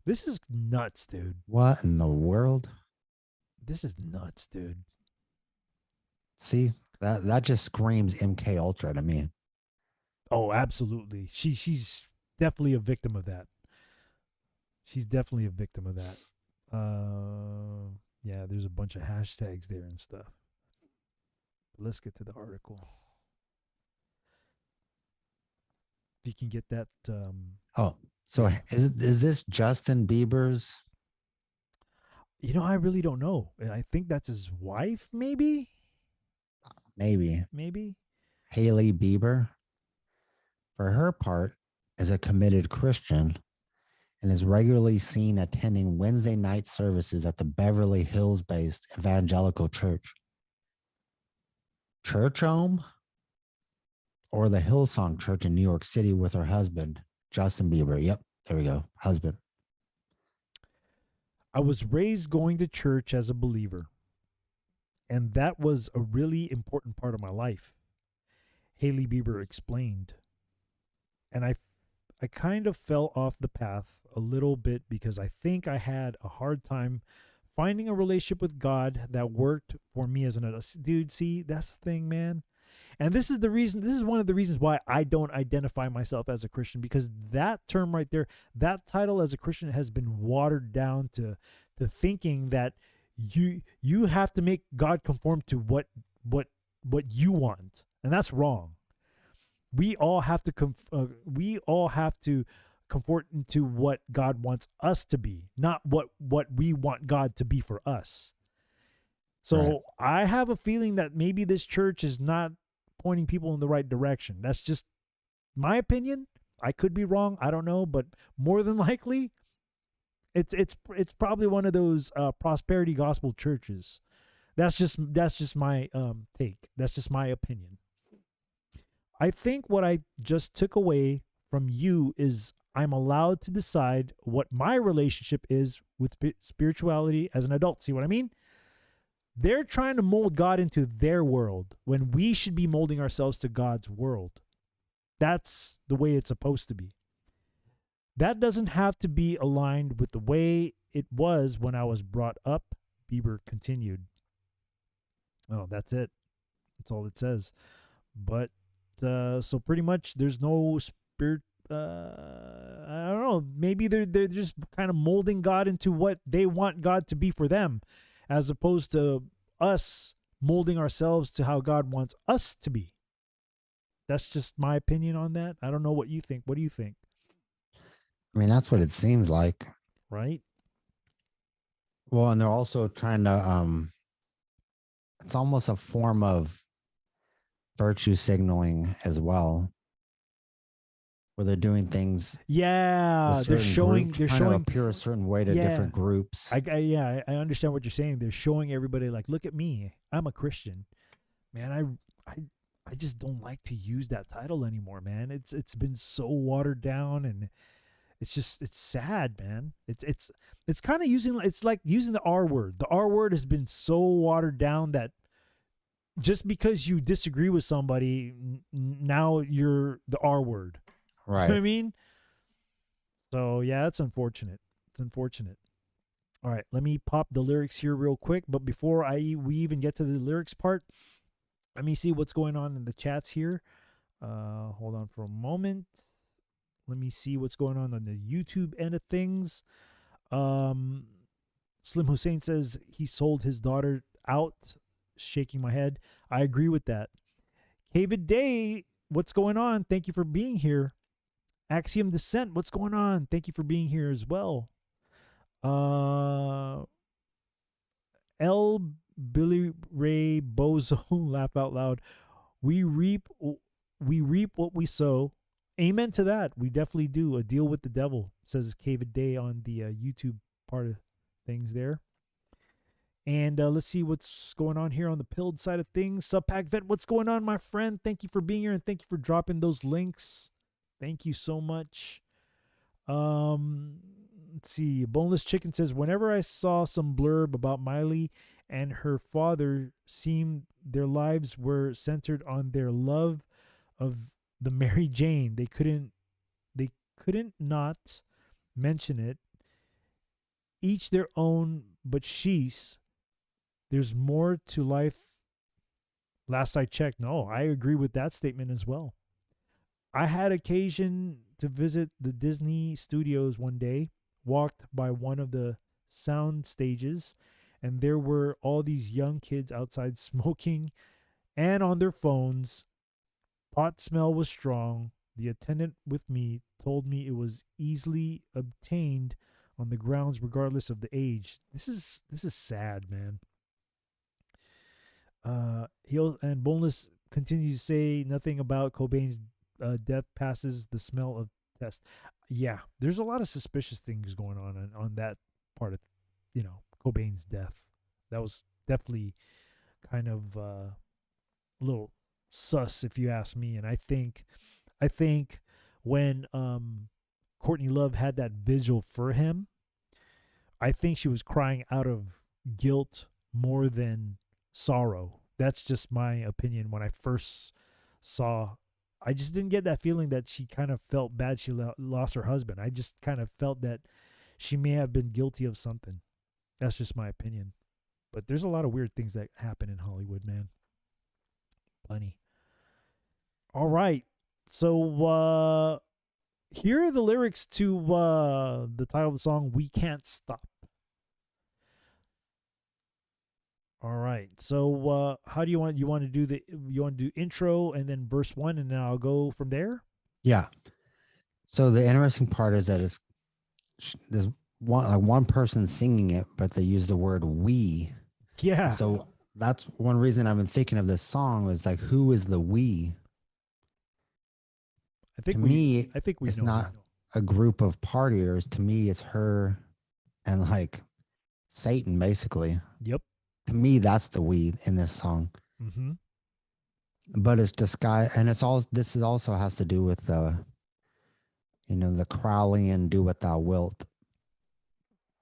This is nuts, dude. What in the world? This is nuts, dude. See, that just screams MK Ultra to me. Oh, absolutely. She's definitely a victim of that. She's definitely a victim of that. Yeah, there's a bunch of hashtags there and stuff. Let's get to the article. If you can get that. Oh, so is this Justin Bieber's? You know, I really don't know. I think that's his wife, maybe. Maybe Haley Bieber, for her part, is a committed Christian and is regularly seen attending Wednesday night services at the Beverly Hills-based evangelical church. Church Home or the Hillsong Church in New York City with her husband, Justin Bieber. Yep, there we go. Husband. I was raised going to church as a believer, and that was a really important part of my life, Haley Bieber explained. And I kind of fell off the path a little bit because I think I had a hard time finding a relationship with God that worked for me as an adult. Dude, see, that's the thing, man. And this is the reason, this is one of the reasons why I don't identify myself as a Christian, because that term right there, that title as a Christian has been watered down to thinking that you have to make God conform to what you want. And that's wrong. We all have to conform into what God wants us to be, not what we want God to be for us. So Right. I have a feeling that maybe this church is not pointing people in the right direction. That's just my opinion. I could be wrong. I don't know, but more than likely, it's probably one of those prosperity gospel churches. That's just my take. That's just my opinion. I think what I just took away from you is I'm allowed to decide what my relationship is with spirituality as an adult. See what I mean? They're trying to mold God into their world when we should be molding ourselves to God's world. That's the way it's supposed to be. That doesn't have to be aligned with the way it was when I was brought up, Bieber continued. Oh, that's it. That's all it says. But so pretty much there's no spirit. I don't know. Maybe they're just kind of molding God into what they want God to be for them, as opposed to us molding ourselves to how God wants us to be. That's just my opinion on that. I don't know what you think. What do you think? I mean, that's what it seems like. Right? Well, and they're also trying to it's almost a form of virtue signaling as well, where they're doing things. Yeah, they're showing to appear a certain way to different groups. I understand what you're saying. They're showing everybody like, look at me, I'm a Christian. Man, I just don't like to use that title anymore, man. It's been so watered down, and it's sad, man. It's kind of it's like using the R word. The R word has been so watered down that just because you disagree with somebody, now you're the R word. Right. You know what I mean? So yeah, it's unfortunate. It's unfortunate. All right, let me pop the lyrics here real quick. But before we even get to the lyrics part, let me see what's going on in the chats here. Hold on for a moment. Let me see what's going on the YouTube end of things. Slim Hussein says he sold his daughter out shaking my head. I agree with that. David Day, what's going on? Thank you for being here. Axiom Descent, what's going on? Thank you for being here as well. L. Billy Ray Bozo, laugh out loud. We reap what we sow. Amen to that. We definitely do. A deal with the devil, says David Day on the YouTube part of things there. And let's see what's going on here on the pilled side of things. Subpack Vet, what's going on, my friend? Thank you for being here and thank you for dropping those links. Thank you so much. Let's see. Boneless Chicken says, whenever I saw some blurb about Miley and her father, seemed their lives were centered on their love of the Mary Jane. They couldn't not mention it. Each their own, but there's more to life. Last I checked. No, I agree with that statement as well. I had occasion to visit the Disney studios one day, walked by one of the sound stages, and there were all these young kids outside smoking and on their phones. Pot smell was strong. The attendant with me told me it was easily obtained on the grounds regardless of the age. This is sad, man. And Boneless continues to say nothing about Cobain's death passes the smell of test. Yeah, there's a lot of suspicious things going on that part of, Cobain's death. That was definitely kind of a little sus, if you ask me. And I think when Courtney Love had that vigil for him, I think she was crying out of guilt more than sorrow. That's just my opinion. When I first saw, I just didn't get that feeling that she kind of felt bad she lost her husband. I just kind of felt that she may have been guilty of something. That's just my opinion. But there's a lot of weird things that happen in Hollywood, man. Plenty. All right. So here are the lyrics to the title of the song, We Can't Stop. All right. So how do you want to do intro and then verse 1 and then I'll go from there? Yeah. So the interesting part is that there's one person singing it, but they use the word we. Yeah. So that's one reason I've been thinking of this song was like, who is the we? I think it's not a group of partiers. To me, it's her and like Satan, basically. Yep. To me, that's the we in this song. Mm-hmm. But it's disguised, and this also has to do with the Crowleyan "do what thou wilt."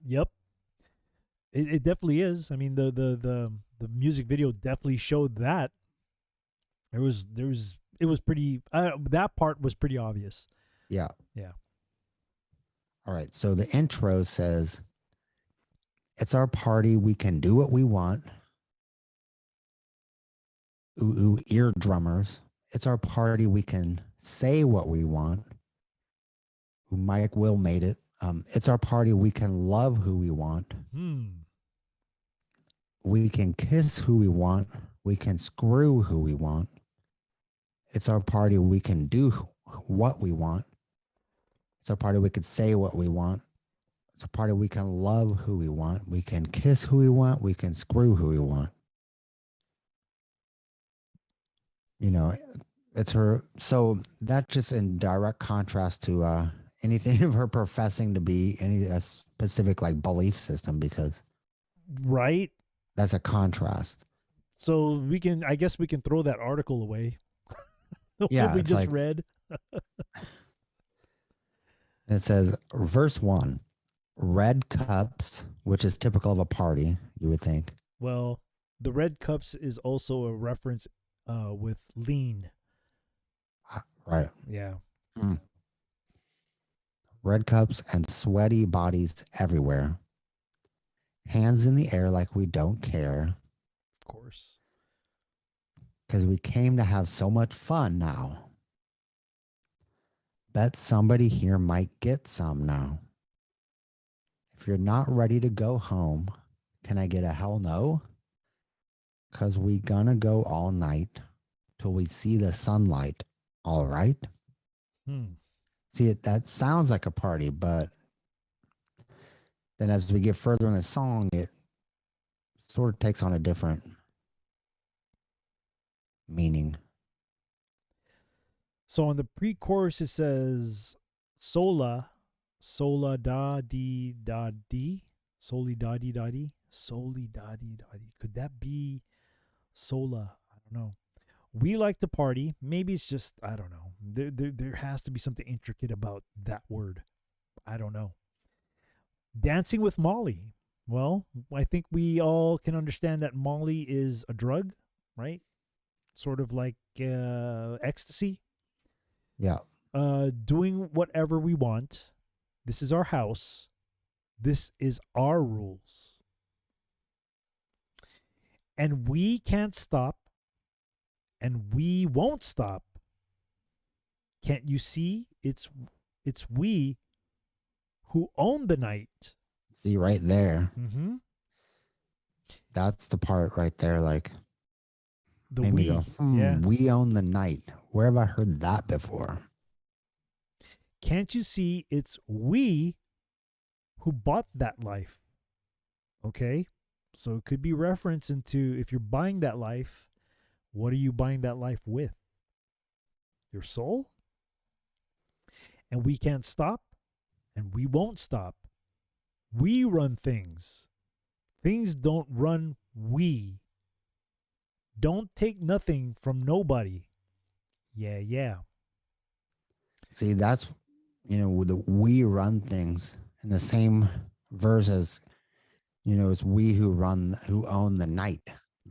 Yep. It definitely is. I mean, the music video definitely showed that. It was pretty. That part was pretty obvious. Yeah. Yeah. All right. So the intro says, "It's our party. We can do what we want." Ooh, ear drummers. It's our party. We can say what we want. Ooh, Mike Will made it. It's our party. We can love who we want. We can kiss who we want. We can screw who we want. It's our party. We can do what we want. It's our party. We can say what we want. It's a party. We can love who we want. We can kiss who we want. We can screw who we want. It's her. So that's just in direct contrast to anything of her professing to be a specific like belief system, because right, that's a contrast. So I guess we can throw that article away. Yeah, we just read. It says verse 1, red cups, which is typical of a party, you would think. Well, the red cups is also a reference with lean. Right. Yeah. Red cups and sweaty bodies everywhere. Hands in the air like we don't care. Of course. Because we came to have so much fun now. Bet somebody here might get some now. If you're not ready to go home, can I get a hell no? 'cause we gonna go all night till we see the sunlight. All right. Hmm. See, that sounds like a party, but then as we get further in the song, it sort of takes on a different meaning. So on the pre-chorus it says sola, sola da di da di, soli da di da di, soli da di da di. Could that be sola? I don't know. We like to party. Maybe it's just, I don't know. There has to be something intricate about that word. I don't know. Dancing with Molly. Well, I think we all can understand that Molly is a drug, right? Sort of like ecstasy. Yeah. Doing whatever we want. This is our house. This is our rules. And we can't stop. And we won't stop. Can't you see? It's we who own the night. See right there. Mm-hmm. That's the part right there. Like, The made we. me go, Yeah. we own the night. Where have I heard that before? Can't you see? It's we who bought that life. Okay? So it could be reference into if you're buying that life, what are you buying that life with? Your soul? And we can't stop, and we won't stop. We run things. Things don't run we. Don't take nothing from nobody. Yeah, yeah. See, that's, we run things in the same verse as, it's we who own the night.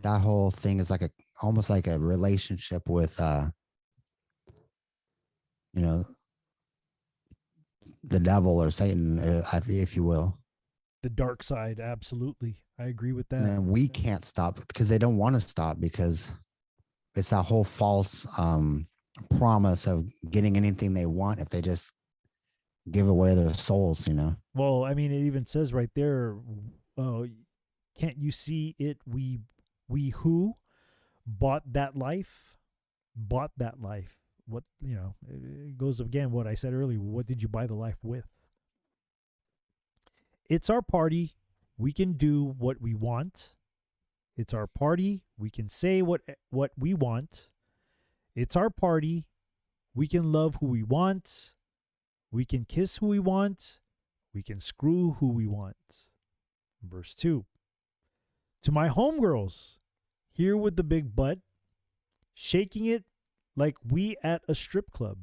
That whole thing is like almost like a relationship with, the devil or Satan, if you will. The dark side, absolutely. I agree with that. And we can't stop because they don't want to stop because it's that whole false promise of getting anything they want if they just give away their souls, Well, I mean, it even says right there, can't you see it? We who bought that life. What, it goes again what I said earlier. What did you buy the life with? It's our party. We can do what we want. It's our party. We can say what we want. It's our party. We can love who we want. We can kiss who we want. We can screw who we want. Verse 2. To my homegirls, here with the big butt, shaking it like we at a strip club.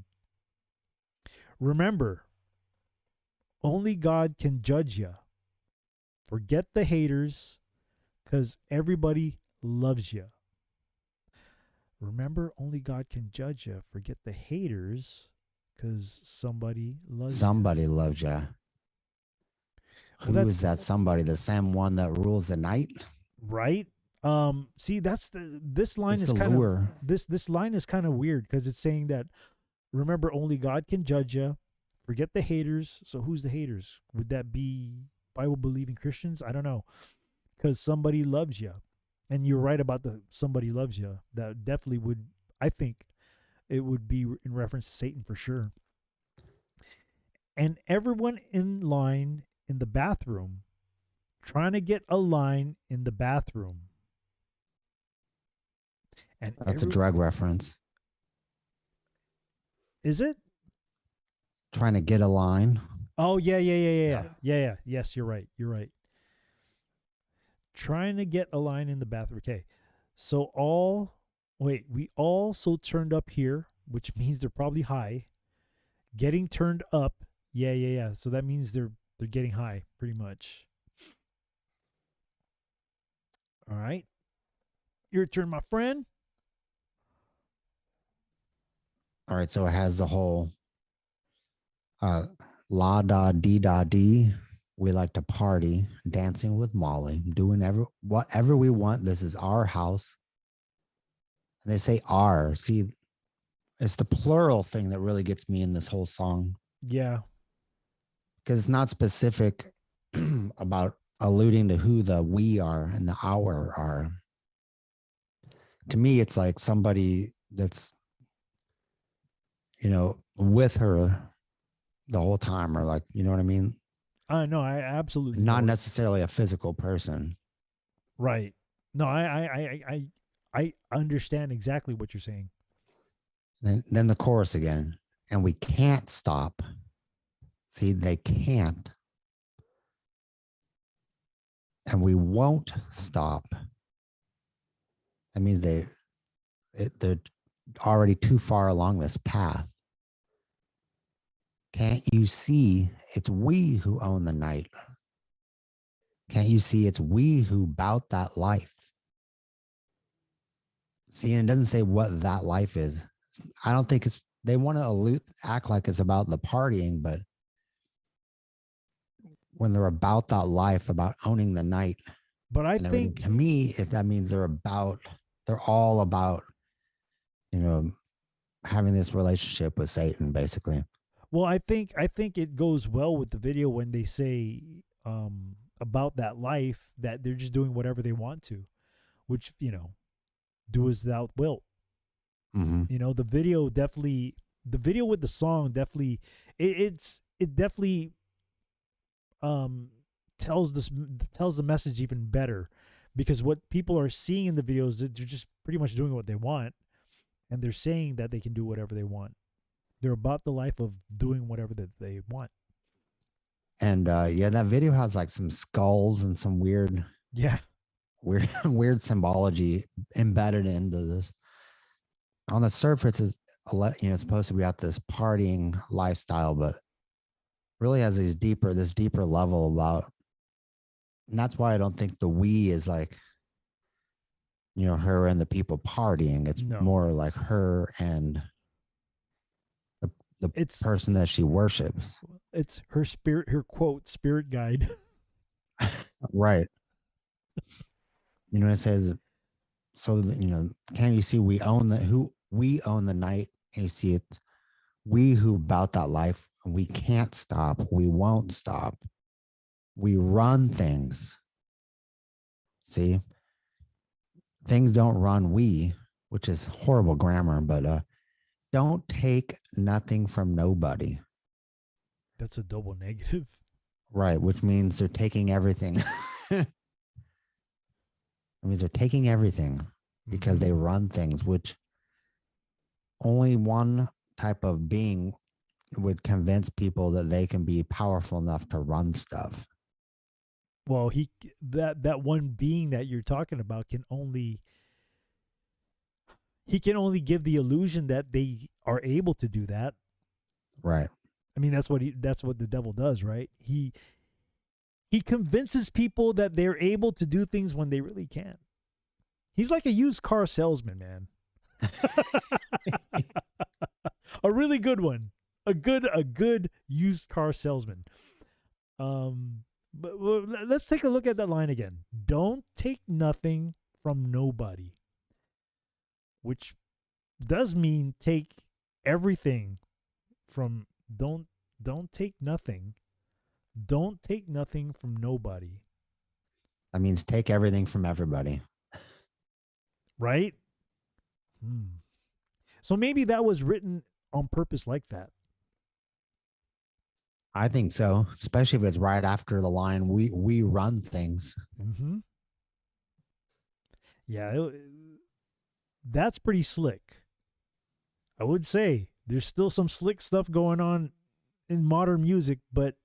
Remember, only God can judge ya. Forget the haters, 'cause everybody loves ya. Remember, only God can judge ya. Forget the haters, 'cause somebody loves ya. Somebody loves you. Who is that somebody? The same one that rules the night? Right? See, this line It's is the kind lure. of this line is kind of weird because it's saying that remember only God can judge you. Forget the haters. So who's the haters? Would that be Bible believing Christians? I don't know. Because somebody loves you. And you're right about the somebody loves you. That definitely would, I think it would be in reference to Satan for sure. And everyone in line in the bathroom, trying to get a line in the bathroom. And That's a drug reference. Is it? Trying to get a line. Oh, yeah. Yes, you're right. Trying to get a line in the bathroom. Okay. So we all so turned up here, which means they're probably high. Getting turned up. Yeah. So that means they're getting high pretty much. All right. Your turn, my friend. All right, so it has the whole la da dee da dee. We like to party, dancing with Molly, doing whatever we want. This is our house. And they say our. See, it's the plural thing that really gets me in this whole song. Yeah. Because it's not specific about alluding to who the we are and the our are. to me, it's like somebody that's, with her the whole time, or like, you know what I mean? No, I absolutely Not know. necessarily a physical person. Right. No, I understand exactly what you're saying. Then the chorus again, and we can't stop. See, they can't, and we won't stop. That means they're already too far along this path. Can't you see it's we who own the night? Can't you see it's we who bout that life? See, and it doesn't say what that life is. I don't think they want to act like it's about the partying, but when they're about that life, about owning the night, But I and everything, think, to me, that means they're all about, having this relationship with Satan, basically. well, I think it goes well with the video when they say about that life that they're just doing whatever they want to, which, do as thou wilt. Mm-hmm. The video with the song definitely it definitely tells the message even better, because what people are seeing in the videos, they're just pretty much doing what they want, and they're saying that they can do whatever they want. They're about the life of doing whatever that they want. And that video has like some skulls and some weird symbology embedded into this. On the surface, is supposed to be at this partying lifestyle, but really has this deeper level about. And that's why I don't think the we is like, her and the people partying. It's more like her and the person that she worships. It's her spirit, her quote, spirit guide. Right. It says, so, can you see we own the night? And you see it, we who about that life, we can't stop. We won't stop. We run things. See, things don't run we, which is horrible grammar, but don't take nothing from nobody. That's a double negative. Right, which means they're taking everything. It means they're taking everything because they run things, which only one type of being would convince people that they can be powerful enough to run stuff. Well, that one being that you're talking about can only give the illusion that they are able to do that. Right. I mean, that's what the devil does, right? He convinces people that they're able to do things when they really can't. He's like a used car salesman, man. A really good one. A good used car salesman. But let's take a look at that line again. Don't take nothing from nobody. Which does mean take everything from don't take nothing. Don't take nothing from nobody. That means take everything from everybody. Right? So maybe that was written on purpose like that. I think so, especially if it's right after the line, we run things. Mm-hmm. Yeah, that's pretty slick. I would say there's still some slick stuff going on in modern music, but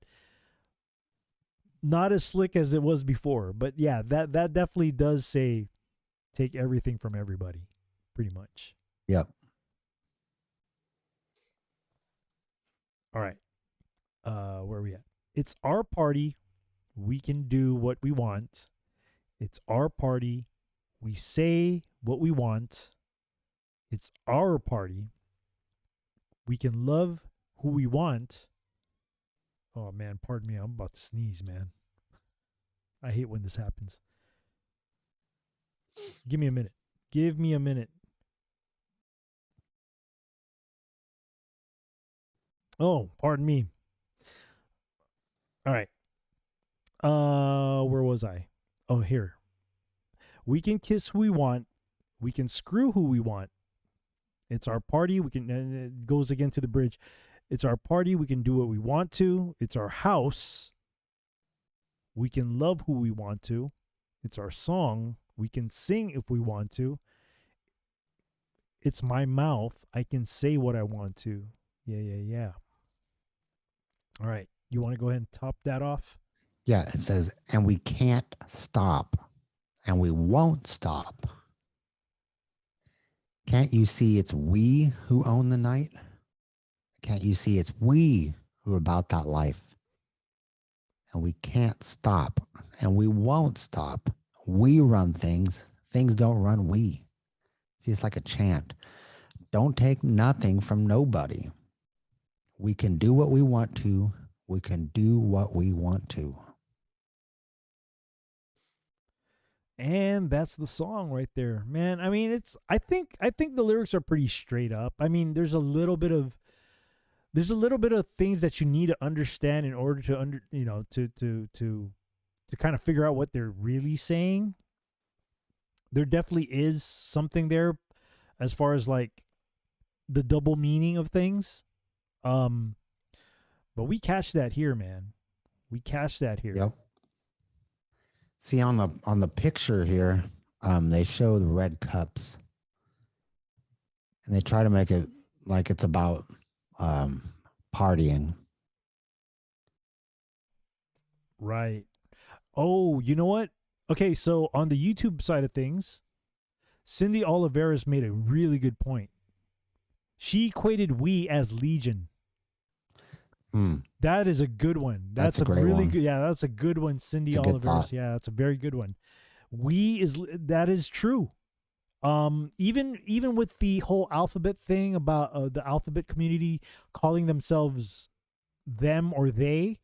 not as slick as it was before. But yeah, that definitely does say take everything from everybody, pretty much. Yep. All right. Where are we at? It's our party. We can do what we want. It's our party. We say what we want. It's our party. We can love who we want. Oh, man, pardon me. I'm about to sneeze, man. I hate when this happens. Give me a minute. Give me a minute. Oh, pardon me. All right. Where was I? Oh, here. We can kiss who we want. We can screw who we want. It's our party. We can, and it goes again to the bridge. It's our party. We can do what we want to. It's our house. We can love who we want to. It's our song. We can sing if we want to. It's my mouth. I can say what I want to. Yeah. All right. You want to go ahead and top that off? Yeah, it says, and we can't stop, and we won't stop. Can't you see it's we who own the night? Can't you see it's we who are about that life? And we can't stop, and we won't stop. We run things. Things don't run we. See, it's like a chant. Don't take nothing from nobody. We can do what we want to. We can do what we want to. And that's the song right there, man. I mean, I think the lyrics are pretty straight up. I mean, there's a little bit of things that you need to understand in order to to kind of figure out what they're really saying. There definitely is something there as far as like the double meaning of things. But we catch that here, man. We catch that here. Yep. See, on the picture here, they show the red cups, and they try to make it like it's about partying. Right. Oh, you know what? Okay, so on the YouTube side of things, Cindy Oliveras made a really good point. She equated we as Legion. That is a good one. That's a great really one. good. Yeah, that's a good one, Cindy It's a good Oliveras. thought. Yeah, that's a very good one. That is true. Even with the whole alphabet thing about the alphabet community calling themselves them or they,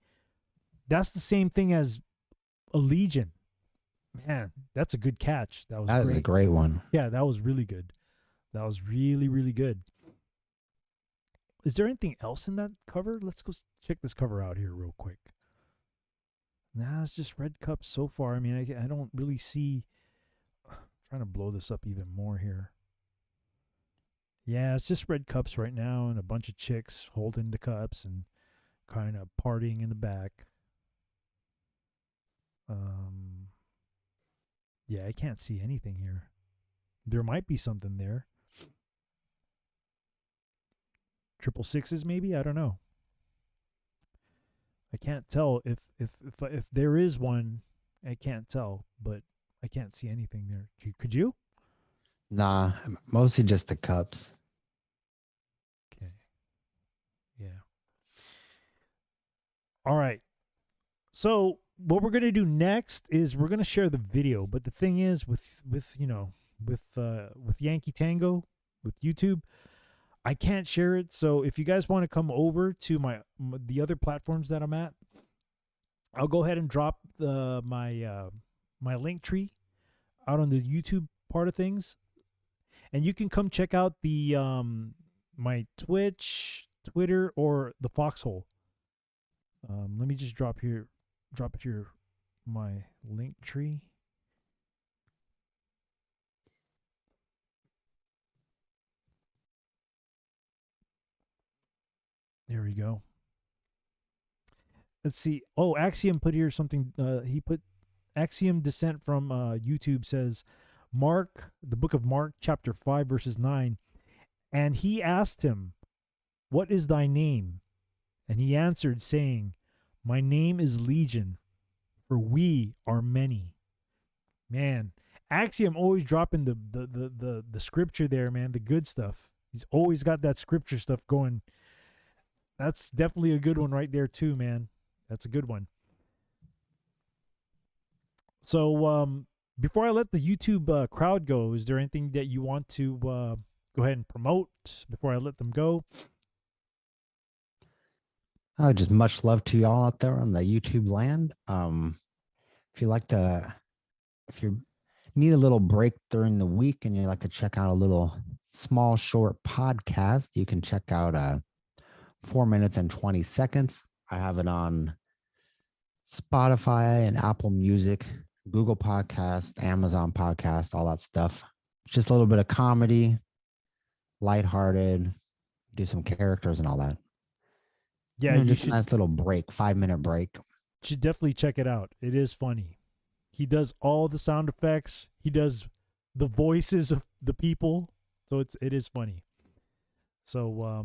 that's the same thing as a legion. Man, that's a good catch. That was a great one. Yeah, that was really good. That was really, really good. Is there anything else in that cover? Let's go check this cover out here real quick. Nah, it's just red cups so far. I mean, I don't really see. I'm trying to blow this up even more here. Yeah, it's just red cups right now and a bunch of chicks holding the cups and kind of partying in the back. Yeah, I can't see anything here. There might be something there. 666s maybe? I don't know. I can't tell if there is one. I can't tell, but I can't see anything there. Could you? Nah, mostly just the cups. Okay. Yeah. All right. So what we're gonna do next is we're gonna share the video. But the thing is, with Yankee Tango, with YouTube, I can't share it. So if you guys want to come over to the other platforms that I'm at, I'll go ahead and drop my link tree out on the YouTube part of things, and you can come check out the my Twitch, Twitter, or the Foxhole. Let me just drop it here, my link tree. There we go. Let's see. Oh, Axiom put here something. He put Axiom Descent from YouTube says, Mark, the book of Mark, chapter 5, verses 9. And he asked him, what is thy name? And he answered, saying, my name is Legion, for we are many. Man, Axiom always dropping the scripture there, man, the good stuff. He's always got that scripture stuff going. That's definitely a good one right there too, man. That's a good one. So before I let the YouTube crowd go, is there anything that you want to go ahead and promote before I let them go? Just much love to y'all out there on the YouTube land. If you need a little break during the week and you like to check out a little small, short podcast, you can check out 4 minutes and 20 seconds. I have it on Spotify and Apple Music, Google Podcast, Amazon Podcast, all that stuff. just a little bit of comedy, lighthearted, do some characters and all that. Yeah, You know, you just a should, nice little break, 5-minute break. should definitely check it out. It is funny. He does all the sound effects. He does the voices of the people. So it is funny. So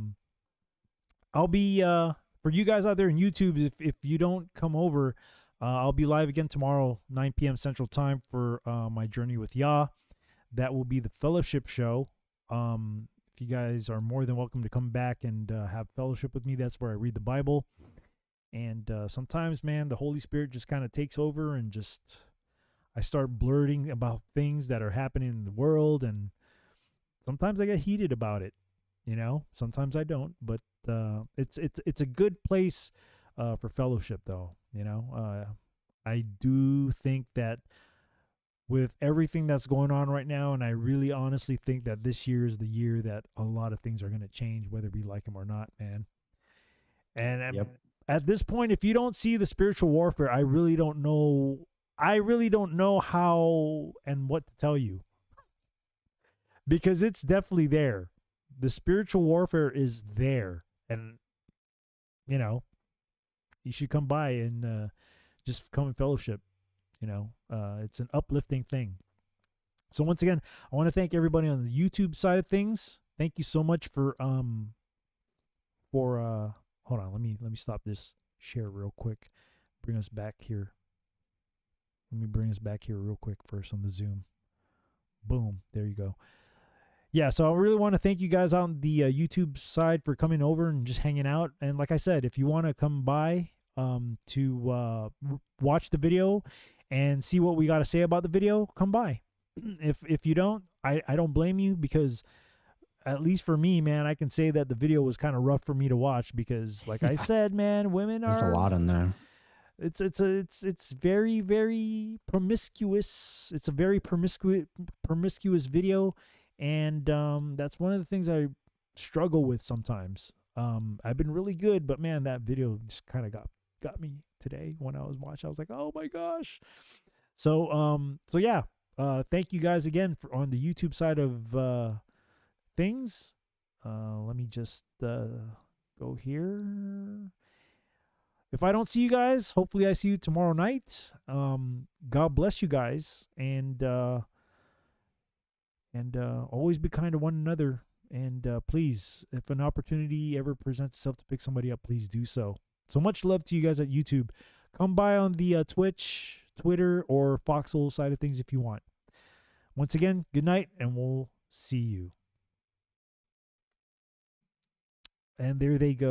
I'll be for you guys out there in YouTube, if you don't come over, I'll be live again tomorrow, 9 p.m. Central Time for my journey with Yah. That will be the fellowship show. If you guys are more than welcome to come back and have fellowship with me, that's where I read the Bible. And sometimes, man, the Holy Spirit just kind of takes over and just I start blurting about things that are happening in the world. And sometimes I get heated about it, you know. Sometimes I don't, but it's a good place for fellowship, though. You know, I do think that with everything that's going on right now, and I really honestly think that this year is the year that a lot of things are going to change, whether we like them or not, man. And Yep. at this point, if you don't see the spiritual warfare, I really don't know. I really don't know how and what to tell you, because it's definitely there. The spiritual warfare is there, and you know, you should come by and just come in fellowship. You know, it's an uplifting thing. So once again, I want to thank everybody on the YouTube side of things. Thank you so much for hold on, let me stop this share real quick. Bring us back here. Let me bring us back here real quick first on the Zoom. Boom, there you go. Yeah, so I really want to thank you guys on the YouTube side for coming over and just hanging out. And like I said, if you want to come by to watch the video and see what we got to say about the video, come by. If you don't, I don't blame you, because at least for me, man, I can say that the video was kind of rough for me to watch because, like I said, man, women There's are a lot in there. It's very, very promiscuous. It's a very promiscuous video, and that's one of the things I struggle with sometimes. I've been really good, but man, that video just kind of got me today when I was watching. I was like, oh my gosh. So yeah, thank you guys again for on the YouTube side of things. Let me just go here. If I don't see you guys, hopefully I see you tomorrow night. God bless you guys, and always be kind to one another. And please, if an opportunity ever presents itself to pick somebody up, please do so. So much love to you guys at YouTube. Come by on the Twitch, Twitter, or Foxhole side of things if you want. Once again, good night, and we'll see you. And there they go.